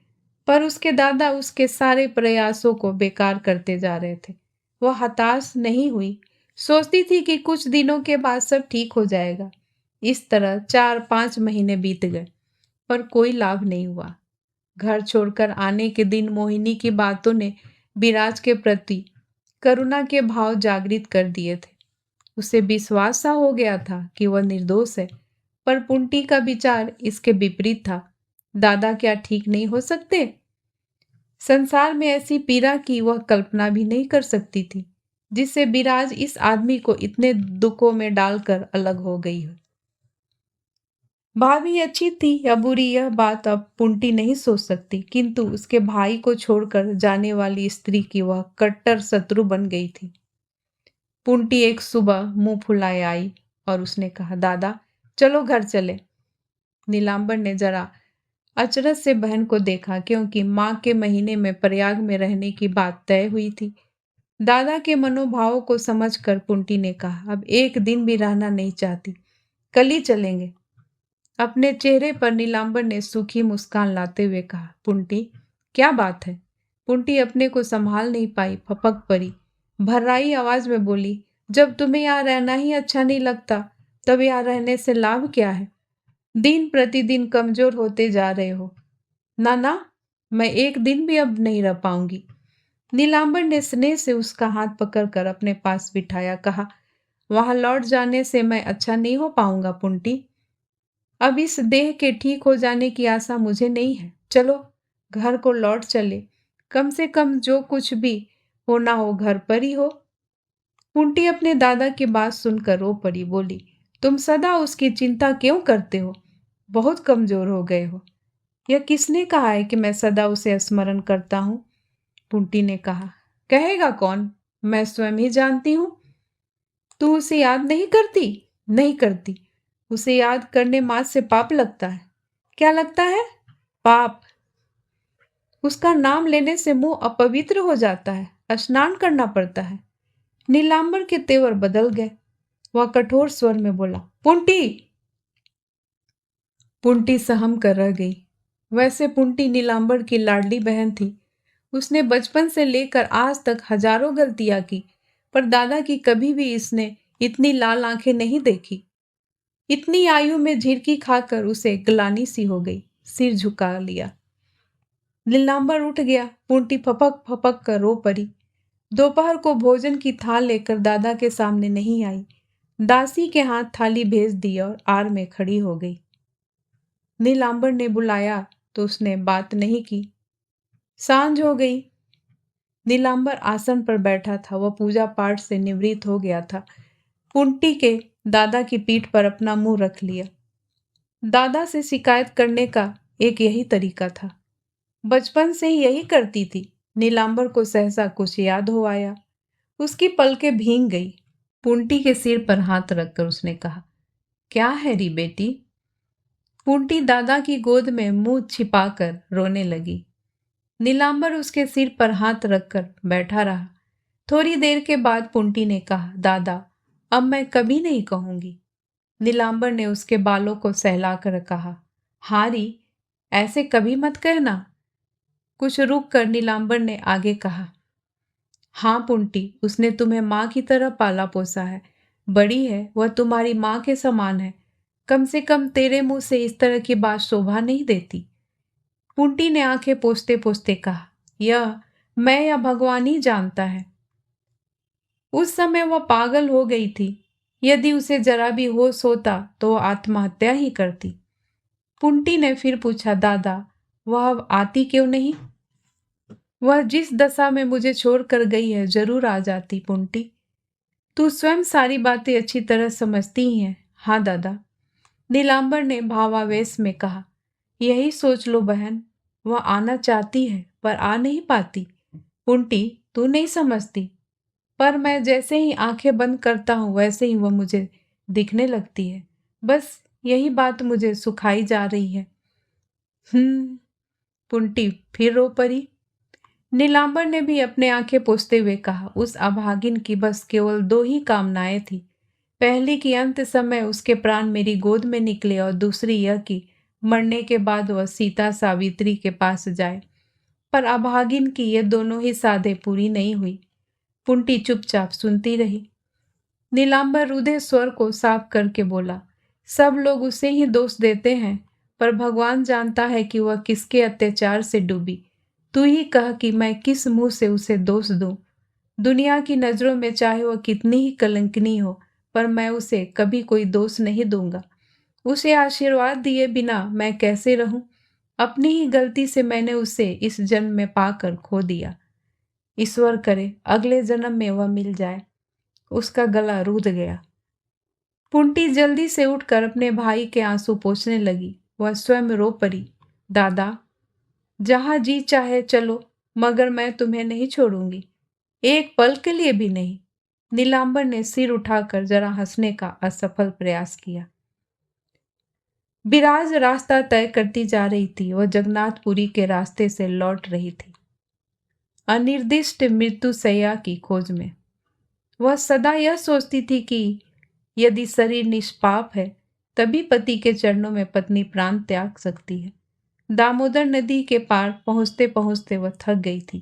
पर उसके दादा उसके सारे प्रयासों को बेकार करते जा रहे थे। वह हताश नहीं हुई, सोचती थी कि कुछ दिनों के बाद सब ठीक हो जाएगा। इस तरह 4-5 महीने बीत गए, पर कोई लाभ नहीं हुआ। घर छोड़कर आने के दिन मोहिनी की बातों ने विराज के प्रति करुणा के भाव जागृत कर दिए थे। उसे विश्वास सा हो गया था कि वह निर्दोष है, पर पुंटी का विचार इसके विपरीत था। दादा क्या ठीक नहीं हो सकते? संसार में ऐसी पीड़ा की वह कल्पना भी नहीं कर सकती थी, जिससे विराज इस आदमी को इतने दुखों में डालकर अलग हो गई है। भाभी अच्छी थी या बुरी यह बात अब पुंटी नहीं सोच सकती, किंतु उसके भाई को छोड़कर जाने वाली स्त्री की वह कट्टर शत्रु बन गई थी। पुंटी एक सुबह मुंह फुलाए आई और उसने कहा, दादा चलो घर चले। नीलांबर ने जरा अचरज से बहन को देखा, क्योंकि माँ के महीने में प्रयाग में रहने की बात तय हुई थी। दादा के मनोभावों को समझकर पुंटी ने कहा, अब एक दिन भी रहना नहीं चाहती, कल ही चलेंगे। अपने चेहरे पर नीलांबर ने सूखी मुस्कान लाते हुए कहा, पुंटी क्या बात है? पुंटी अपने को संभाल नहीं पाई, फपक पड़ी, भर्राई आवाज में बोली, जब तुम्हें यहाँ रहना ही अच्छा नहीं लगता, तब यहाँ रहने से लाभ क्या है? दिन प्रतिदिन कमजोर होते जा रहे हो। ना ना, मैं एक दिन भी अब नहीं रह पाऊंगी। नीलांबर ने स्नेह से उसका हाथ पकड़कर अपने पास बिठाया, कहा, वहां लौट जाने से मैं अच्छा नहीं हो पाऊंगा पुंटी। अब इस देह के ठीक हो जाने की आशा मुझे नहीं है। चलो घर को लौट चले, कम से कम जो कुछ भी होना हो घर पर ही हो। पुंटी अपने दादा की बात सुनकर रो पड़ी, बोली, तुम सदा उसकी चिंता क्यों करते हो? बहुत कमजोर हो गए हो। यह किसने कहा है कि मैं सदा उसे स्मरण करता हूँ? पुंटी ने कहा, कहेगा कौन? मैं स्वयं ही जानती हूँ। तू उसे याद नहीं करती? नहीं करती। उसे याद करने मात्र से पाप लगता है। क्या लगता है? पाप। उसका नाम लेने से मुंह अपवित्र हो जाता है, स्नान करना पड़ता है। नीलांबर के तेवर बदल गए। वह कठोर स्वर में बोला, पुंटी। पुंटी सहम कर रह गई। वैसे पुंटी नीलांबर की लाडली बहन थी। उसने बचपन से लेकर आज तक हजारों गलतियां की, पर दादा की कभी भी इसने इतनी लाल आंखें नहीं देखी। इतनी आयु में झिरकी खाकर उसे ग्लानि सी हो गई, सिर झुका लिया। नीलांबर उठ गया। पुंटी फपक फपक कर रो पड़ी। दोपहर को भोजन की थाल लेकर दादा के सामने नहीं आई। दासी के हाथ थाली भेज दी और आड़ में खड़ी हो गई। नीलांबर ने बुलाया तो उसने बात नहीं की। सांझ हो गई। नीलांबर आसन पर बैठा था। वह पूजा पाठ से निवृत्त हो गया था। पुंटी के दादा की पीठ पर अपना मुंह रख लिया। दादा से शिकायत करने का एक यही तरीका था। बचपन से ही यही करती थी। नीलांबर को सहसा कुछ याद हो आया। उसकी पलकें भींग गई। पुंटी के सिर पर हाथ रखकर उसने कहा, क्या है री बेटी? पुंटी दादा की गोद में मुंह छिपाकर रोने लगी। नीलांबर उसके सिर पर हाथ रखकर बैठा रहा। थोड़ी देर के बाद पुंटी ने कहा, दादा अब मैं कभी नहीं कहूंगी। नीलांबर ने उसके बालों को सहलाकर कहा, हारी ऐसे कभी मत कहना। कुछ रुक कर नीलांबर ने आगे कहा, हाँ पुंटी, उसने तुम्हें माँ की तरह पाला पोसा है। बड़ी है, वह तुम्हारी माँ के समान है। कम से कम तेरे मुंह से इस तरह की बात शोभा नहीं देती। पुंटी ने आंखें पोंछते पोंछते कहा, यह मैं या भगवान ही जानता है। उस समय वह पागल हो गई थी। यदि उसे जरा भी होश होता तो वह आत्महत्या ही करती। पुंटी ने फिर पूछा, दादा वह अब आती क्यों नहीं? वह जिस दशा में मुझे छोड़कर गई है जरूर आ जाती पुंटी। तू स्वयं सारी बातें अच्छी तरह समझती ही है। हाँ दादा, नीलांबर ने भावावेश में कहा, यही सोच लो बहन, वह आना चाहती है पर आ नहीं पाती। पुंटी तू नहीं समझती, पर मैं जैसे ही आंखें बंद करता हूँ वैसे ही वह मुझे दिखने लगती है। बस यही बात मुझे सुखाई जा रही है। पुंटी फिर रो पड़ी। नीलांबर ने भी अपने आंखें पोंछते हुए कहा, उस अभागिन की बस केवल 2 ही कामनाएं थी। पहली कि अंत समय उसके प्राण मेरी गोद में निकले और दूसरी यह कि मरने के बाद वह सीता सावित्री के पास जाए। पर अभागिन की ये दोनों ही साधे पूरी नहीं हुई। पुंटी चुपचाप सुनती रही। नीलांबर रुधे स्वर को साफ करके बोला, सब लोग उसे ही दोष देते हैं, पर भगवान जानता है कि वह किसके अत्याचार से डूबी। तू ही कह कि मैं किस मुंह से उसे दोष दूं। दुनिया की नजरों में चाहे वह कितनी ही कलंकिनी हो, पर मैं उसे कभी कोई दोष नहीं दूंगा। उसे आशीर्वाद दिए बिना मैं कैसे रहूं? अपनी ही गलती से मैंने उसे इस जन्म में पाकर खो दिया। ईश्वर करे अगले जन्म में वह मिल जाए। उसका गला रूंध गया। पुंटी जल्दी से उठकर अपने भाई के आंसू पोंछने लगी। वह स्वयं रो पड़ी। दादा, जहां जी चाहे चलो, मगर मैं तुम्हें नहीं छोड़ूंगी, एक पल के लिए भी नहीं। नीलांबर ने सिर उठाकर जरा हंसने का असफल प्रयास किया। बिराज रास्ता तय करती जा रही थी। वह जगन्नाथपुरी के रास्ते से लौट रही थी, अनिर्दिष्ट मृत्यु सैया की खोज में। वह सदा यह सोचती थी कि यदि शरीर निष्पाप है, तभी पति के चरणों में पत्नी प्राण त्याग सकती है। दामोदर नदी के पार पहुंचते पहुंचते वह थक गई थी।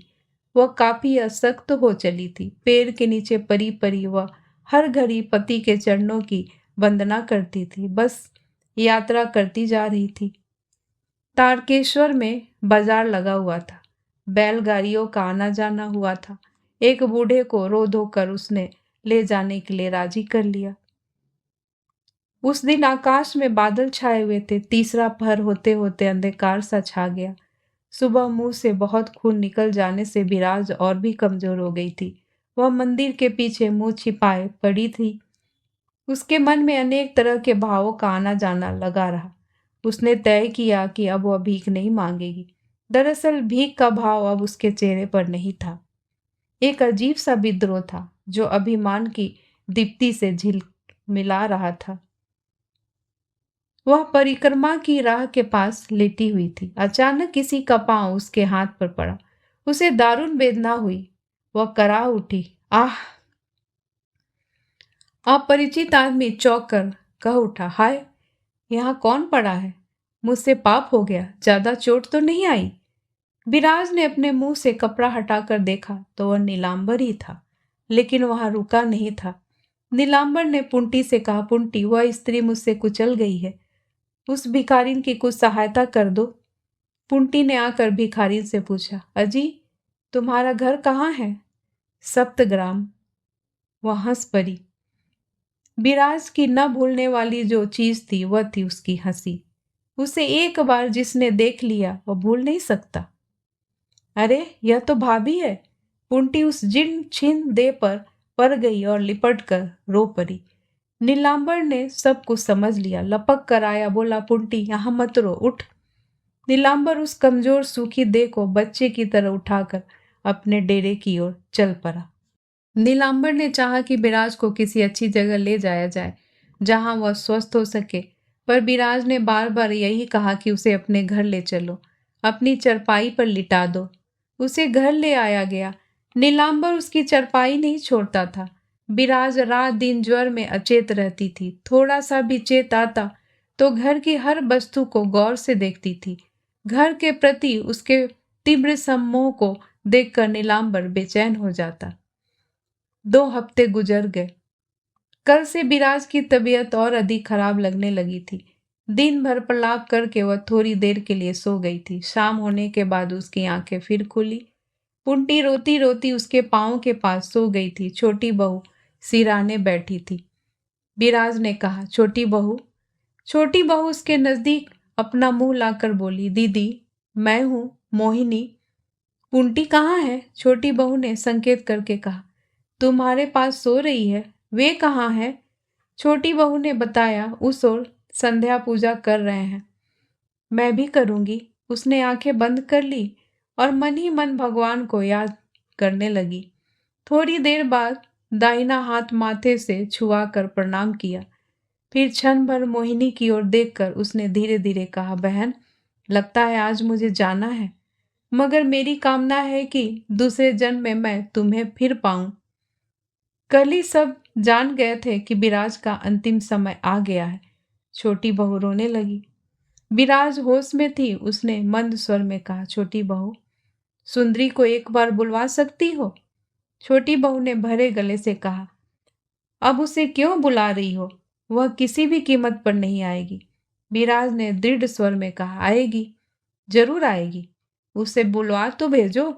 वह काफी असक्त हो चली थी। पेड़ के नीचे परी परी वह हर घड़ी पति के चरणों की वंदना करती थी। बस यात्रा करती जा रही थी। तारकेश्वर में बाजार लगा हुआ था। बैलगाड़ियों का आना जाना हुआ था। एक बूढ़े को रो धोकर उसने ले जाने के लिए राजी कर लिया। उस दिन आकाश में बादल छाए हुए थे। तीसरा पहर होते होते अंधकार सा छा गया। सुबह मुंह से बहुत खून निकल जाने से बिराज और भी कमजोर हो गई थी। वह मंदिर के पीछे मुंह छिपाए पड़ी थी। उसके मन में अनेक तरह के भावों का आना जाना लगा रहा। उसने तय किया कि अब वह भीख नहीं मांगेगी। दरअसल भीख का भाव अब उसके चेहरे पर नहीं था। एक अजीब सा विद्रोह था जो अभिमान की दीप्ति से झिलमिला रहा था। वह परिक्रमा की राह के पास लेटी हुई थी। अचानक किसी का पांव उसके हाथ पर पड़ा। उसे दारुण वेदना हुई। वह करा उठी। आह! अपरिचित आदमी चौंक कर कह उठा, हाय, यहाँ कौन पड़ा है? मुझसे पाप हो गया। ज्यादा चोट तो नहीं आई? विराज ने अपने मुंह से कपड़ा हटाकर देखा तो वह नीलांबर ही था, लेकिन वहां रुका नहीं था। नीलांबर ने पुंटी से कहा, पुंटी, वह स्त्री मुझसे कुचल गई है। उस भिखारिन की कुछ सहायता कर दो। पुंटी ने आकर भिखारिन से पूछा, अजी, तुम्हारा घर कहाँ है? सप्तग्राम। वह हंस पड़ी। विराज की न भूलने वाली जो चीज थी वह थी उसकी हंसी। उसे एक बार जिसने देख लिया वह भूल नहीं सकता। अरे, यह तो भाभी है। पुंटी उस जीर्ण छीन देह पर पड़ गई और लिपट कर रो पड़ी। नीलांबर ने सब कुछ समझ लिया। लपक कर आया, बोला, पुंटी, यहाँ मत रो, उठ। नीलांबर उस कमजोर सूखी देह को बच्चे की तरह उठाकर अपने डेरे की ओर चल पड़ा। नीलांबर ने चाहा कि बिराज को किसी अच्छी जगह ले जाया जाए जहां वह स्वस्थ हो सके, पर बिराज ने बार बार यही कहा कि उसे अपने घर ले चलो, अपनी चरपाई पर लिटा दो। उसे घर ले आया गया। नीलांबर उसकी चरपाई नहीं छोड़ता था। बिराज रात दिन ज्वर में अचेत रहती थी। थोड़ा सा भी चेत आता तो घर की हर वस्तु को गौर से देखती थी। घर के प्रति उसके तीव्र सम्मोह को देखकर नीलांबर बेचैन हो जाता। 2 हफ्ते गुजर गए। कल से बिराज की तबीयत और अधिक खराब लगने लगी थी। दिन भर प्रलाप करके वह थोड़ी देर के लिए सो गई थी। शाम होने के बाद उसकी आंखें फिर खुली। पुंटी रोती रोती उसके पांव के पास सो गई थी। छोटी बहू सिराने बैठी थी। बिराज ने कहा, छोटी बहू। छोटी बहू उसके नजदीक अपना मुंह लाकर बोली, दीदी, मैं हूं, मोहिनी। पुंटी कहाँ है? छोटी बहू ने संकेत करके कहा, तुम्हारे पास सो रही है। वे कहाँ है? छोटी बहू ने बताया, उस ओर संध्या पूजा कर रहे हैं। मैं भी करूंगी। उसने आंखें बंद कर ली और मन ही मन भगवान को याद करने लगी। थोड़ी देर बाद दाहिना हाथ माथे से छुआ कर प्रणाम किया। फिर क्षण भर मोहिनी की ओर देखकर उसने धीरे धीरे कहा, बहन, लगता है आज मुझे जाना है। मगर मेरी कामना है कि दूसरे जन्म में मैं तुम्हें फिर पाऊं। कल ही सब जान गए थे कि विराज का अंतिम समय आ गया है। छोटी बहू रोने लगी। विराज होश में थी। उसने मंद स्वर में कहा, छोटी बहू, सुंदरी को एक बार बुलवा सकती हो? छोटी बहू ने भरे गले से कहा, अब उसे क्यों बुला रही हो? वह किसी भी कीमत पर नहीं आएगी। विराज ने दृढ़ स्वर में कहा, आएगी, जरूर आएगी। उसे बुलवा तो भेजो।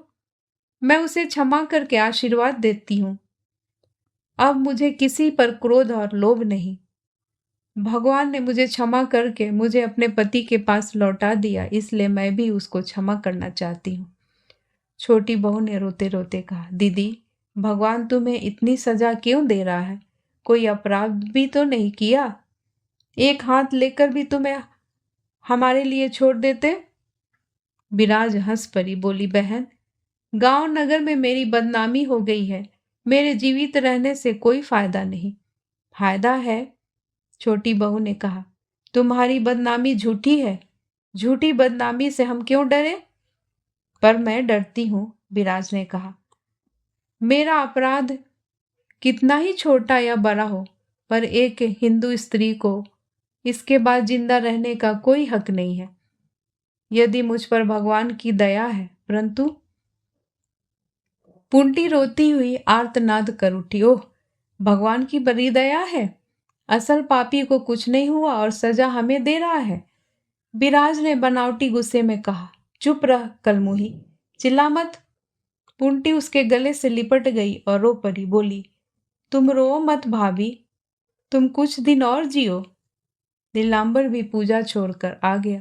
मैं उसे क्षमा करके आशीर्वाद देती हूँ। अब मुझे किसी पर क्रोध और लोभ नहीं। भगवान ने मुझे क्षमा करके मुझे अपने पति के पास लौटा दिया, इसलिए मैं भी उसको क्षमा करना चाहती हूँ। छोटी बहू ने रोते रोते कहा, दीदी, भगवान तुम्हें इतनी सजा क्यों दे रहा है? कोई अपराध भी तो नहीं किया। एक हाथ लेकर भी तुम्हें हमारे लिए छोड़ देते। विराज हंस पड़ी, बोली, बहन, गांव नगर में मेरी बदनामी हो गई है। मेरे जीवित रहने से कोई फायदा नहीं। फायदा है, छोटी बहू ने कहा। तुम्हारी बदनामी झूठी है। झूठी बदनामी से हम क्यों डरे? पर मैं डरती हूँ, विराज ने कहा। मेरा अपराध कितना ही छोटा या बड़ा हो, पर एक हिंदू स्त्री को इसके बाद जिंदा रहने का कोई हक नहीं है। यदि मुझ पर भगवान की दया है, परंतु पुंटी रोती हुई आर्तनाद कर उठी, ओह, भगवान की बड़ी दया है। असल पापी को कुछ नहीं हुआ और सजा हमें दे रहा है। विराज ने बनावटी गुस्से में कहा, चुप रह कलमुही, चिल्ला मत। पुंटी उसके गले से लिपट गई और रो पड़ी, बोली, तुम रो मत भाभी, तुम कुछ दिन और जियो। नीलांबर भी पूजा छोड़कर आ गया।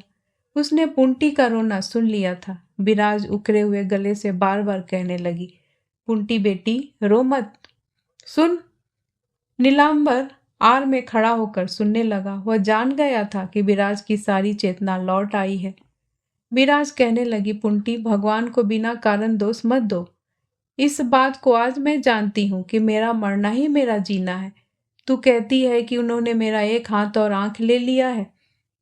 उसने पुंटी का रोना सुन लिया था। विराज उकरे हुए गले से बार बार कहने लगी, पुंटी बेटी, रो मत, सुन। नीलांबर आर में खड़ा होकर सुनने लगा। वह जान गया था कि विराज की सारी चेतना लौट आई है। विराज कहने लगी, पुंटी, भगवान को बिना कारण दोष मत दो। इस बात को आज मैं जानती हूँ कि मेरा मरना ही मेरा जीना है। तू कहती है कि उन्होंने मेरा एक हाथ और आंख ले लिया है,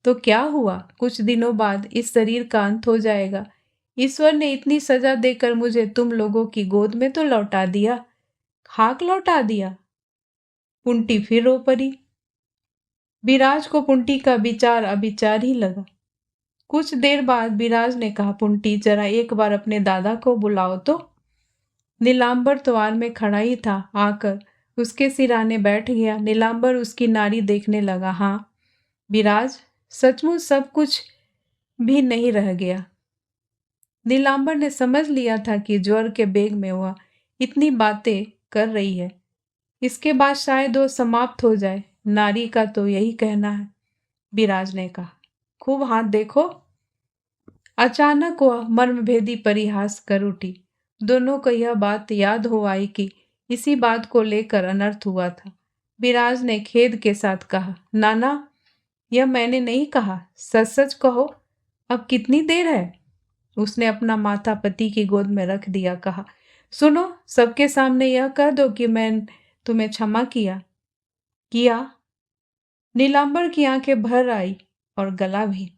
तो क्या हुआ? कुछ दिनों बाद इस शरीर का अंत हो जाएगा। ईश्वर ने इतनी सजा देकर मुझे तुम लोगों की गोद में तो लौटा दिया, खाक लौटा दिया। पुंटी फिर रो पड़ी। विराज को पुंटी का विचार अविचार ही लगा। कुछ देर बाद विराज ने कहा, पुंटी, जरा एक बार अपने दादा को बुलाओ तो। नीलांबर द्वार में खड़ा ही था, आकर उसके सिराने बैठ गया। नीलांबर उसकी नाड़ी देखने लगा। हाँ विराज, सचमुच सब कुछ भी नहीं रह गया। नीलांबर ने समझ लिया था कि ज्वर के बेग में वह इतनी बातें कर रही है, इसके बाद शायद वो समाप्त हो जाए। नारी का तो यही कहना है। विराज ने कहा, खूब हाथ देखो। अचानक वह मर्मभेदी परिहास कर उठी। दोनों को यह बात याद हो आई कि इसी बात को लेकर अनर्थ हुआ था। विराज ने खेद के साथ कहा, नाना, यह मैंने नहीं कहा, सच सच कहो, अब कितनी देर है? उसने अपना माथा पति की गोद में रख दिया, कहा, सुनो, सबके सामने यह कह दो कि मैं तुम्हें क्षमा किया। नीलांबर की आंखें भर आई और गला भी।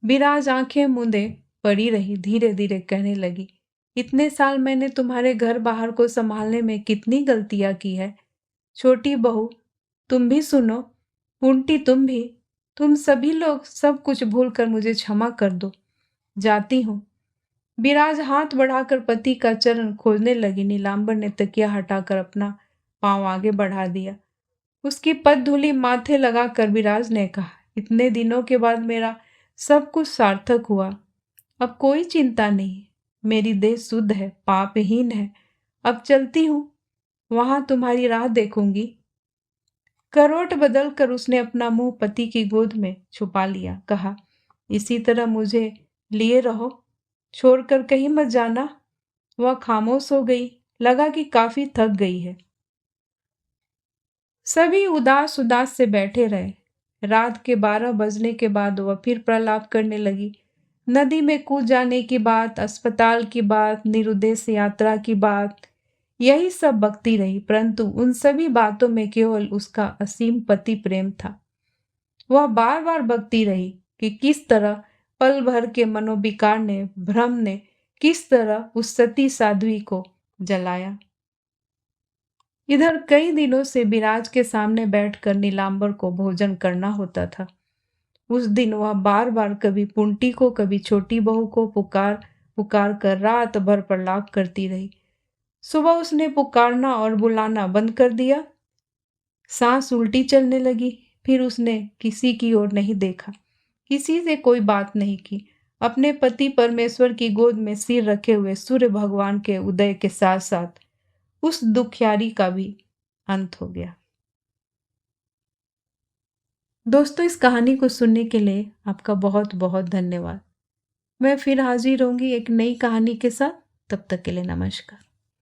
विराज आंखें मूंदे पड़ी रही। धीरे धीरे कहने लगी, इतने साल मैंने तुम्हारे घर बाहर को संभालने में कितनी गलतियां की है। छोटी बहू, तुम भी सुनो। पुंटी, तुम भी। तुम सभी लोग सब कुछ भूलकर मुझे क्षमा कर दो। जाती हूँ। विराज हाथ बढ़ाकर पति का चरण खोजने लगी। नीलांबर ने तकिया हटाकर अपना पांव आगे बढ़ा दिया। उसकी पगधूलि माथे लगाकर विराज ने कहा, इतने दिनों के बाद मेरा सब कुछ सार्थक हुआ। अब कोई चिंता नहीं। मेरी देह शुद्ध है, पापहीन है। अब चलती हूँ, वहां तुम्हारी राह देखूंगी। करवट बदलकर उसने अपना मुंह पति की गोद में छुपा लिया। कहा, इसी तरह मुझे लिए रहो, छोड़कर कहीं मत जाना। वह खामोश हो गई। लगा कि काफी थक गई है। सभी उदास उदास से बैठे रहे। रात के 12 बजने के बाद वह फिर प्रलाप करने लगी। नदी में कूद जाने की बात, अस्पताल की बात, निरुद्देश यात्रा की बात, यही सब बकती रही, परंतु उन सभी बातों में केवल उसका असीम पति प्रेम था। वह बार बार बकती रही कि किस तरह पल भर के मनोविकार ने, भ्रम ने किस तरह उस सती साध्वी को जलाया। इधर कई दिनों से विराज के सामने बैठकर नीलांबर को भोजन करना होता था। उस दिन वह बार बार कभी पुंटी को, कभी छोटी बहू को पुकार पुकार कर रात भर प्रलाप करती रही। सुबह उसने पुकारना और बुलाना बंद कर दिया। सांस उल्टी चलने लगी। फिर उसने किसी की ओर नहीं देखा, किसी से कोई बात नहीं की। अपने पति परमेश्वर की गोद में सिर रखे हुए सूर्य भगवान के उदय के साथ साथ उस दुखियारी का भी अंत हो गया। दोस्तों, इस कहानी को सुनने के लिए आपका बहुत बहुत धन्यवाद। मैं फिर हाजिर होंगी एक नई कहानी के साथ। तब तक के लिए नमस्कार।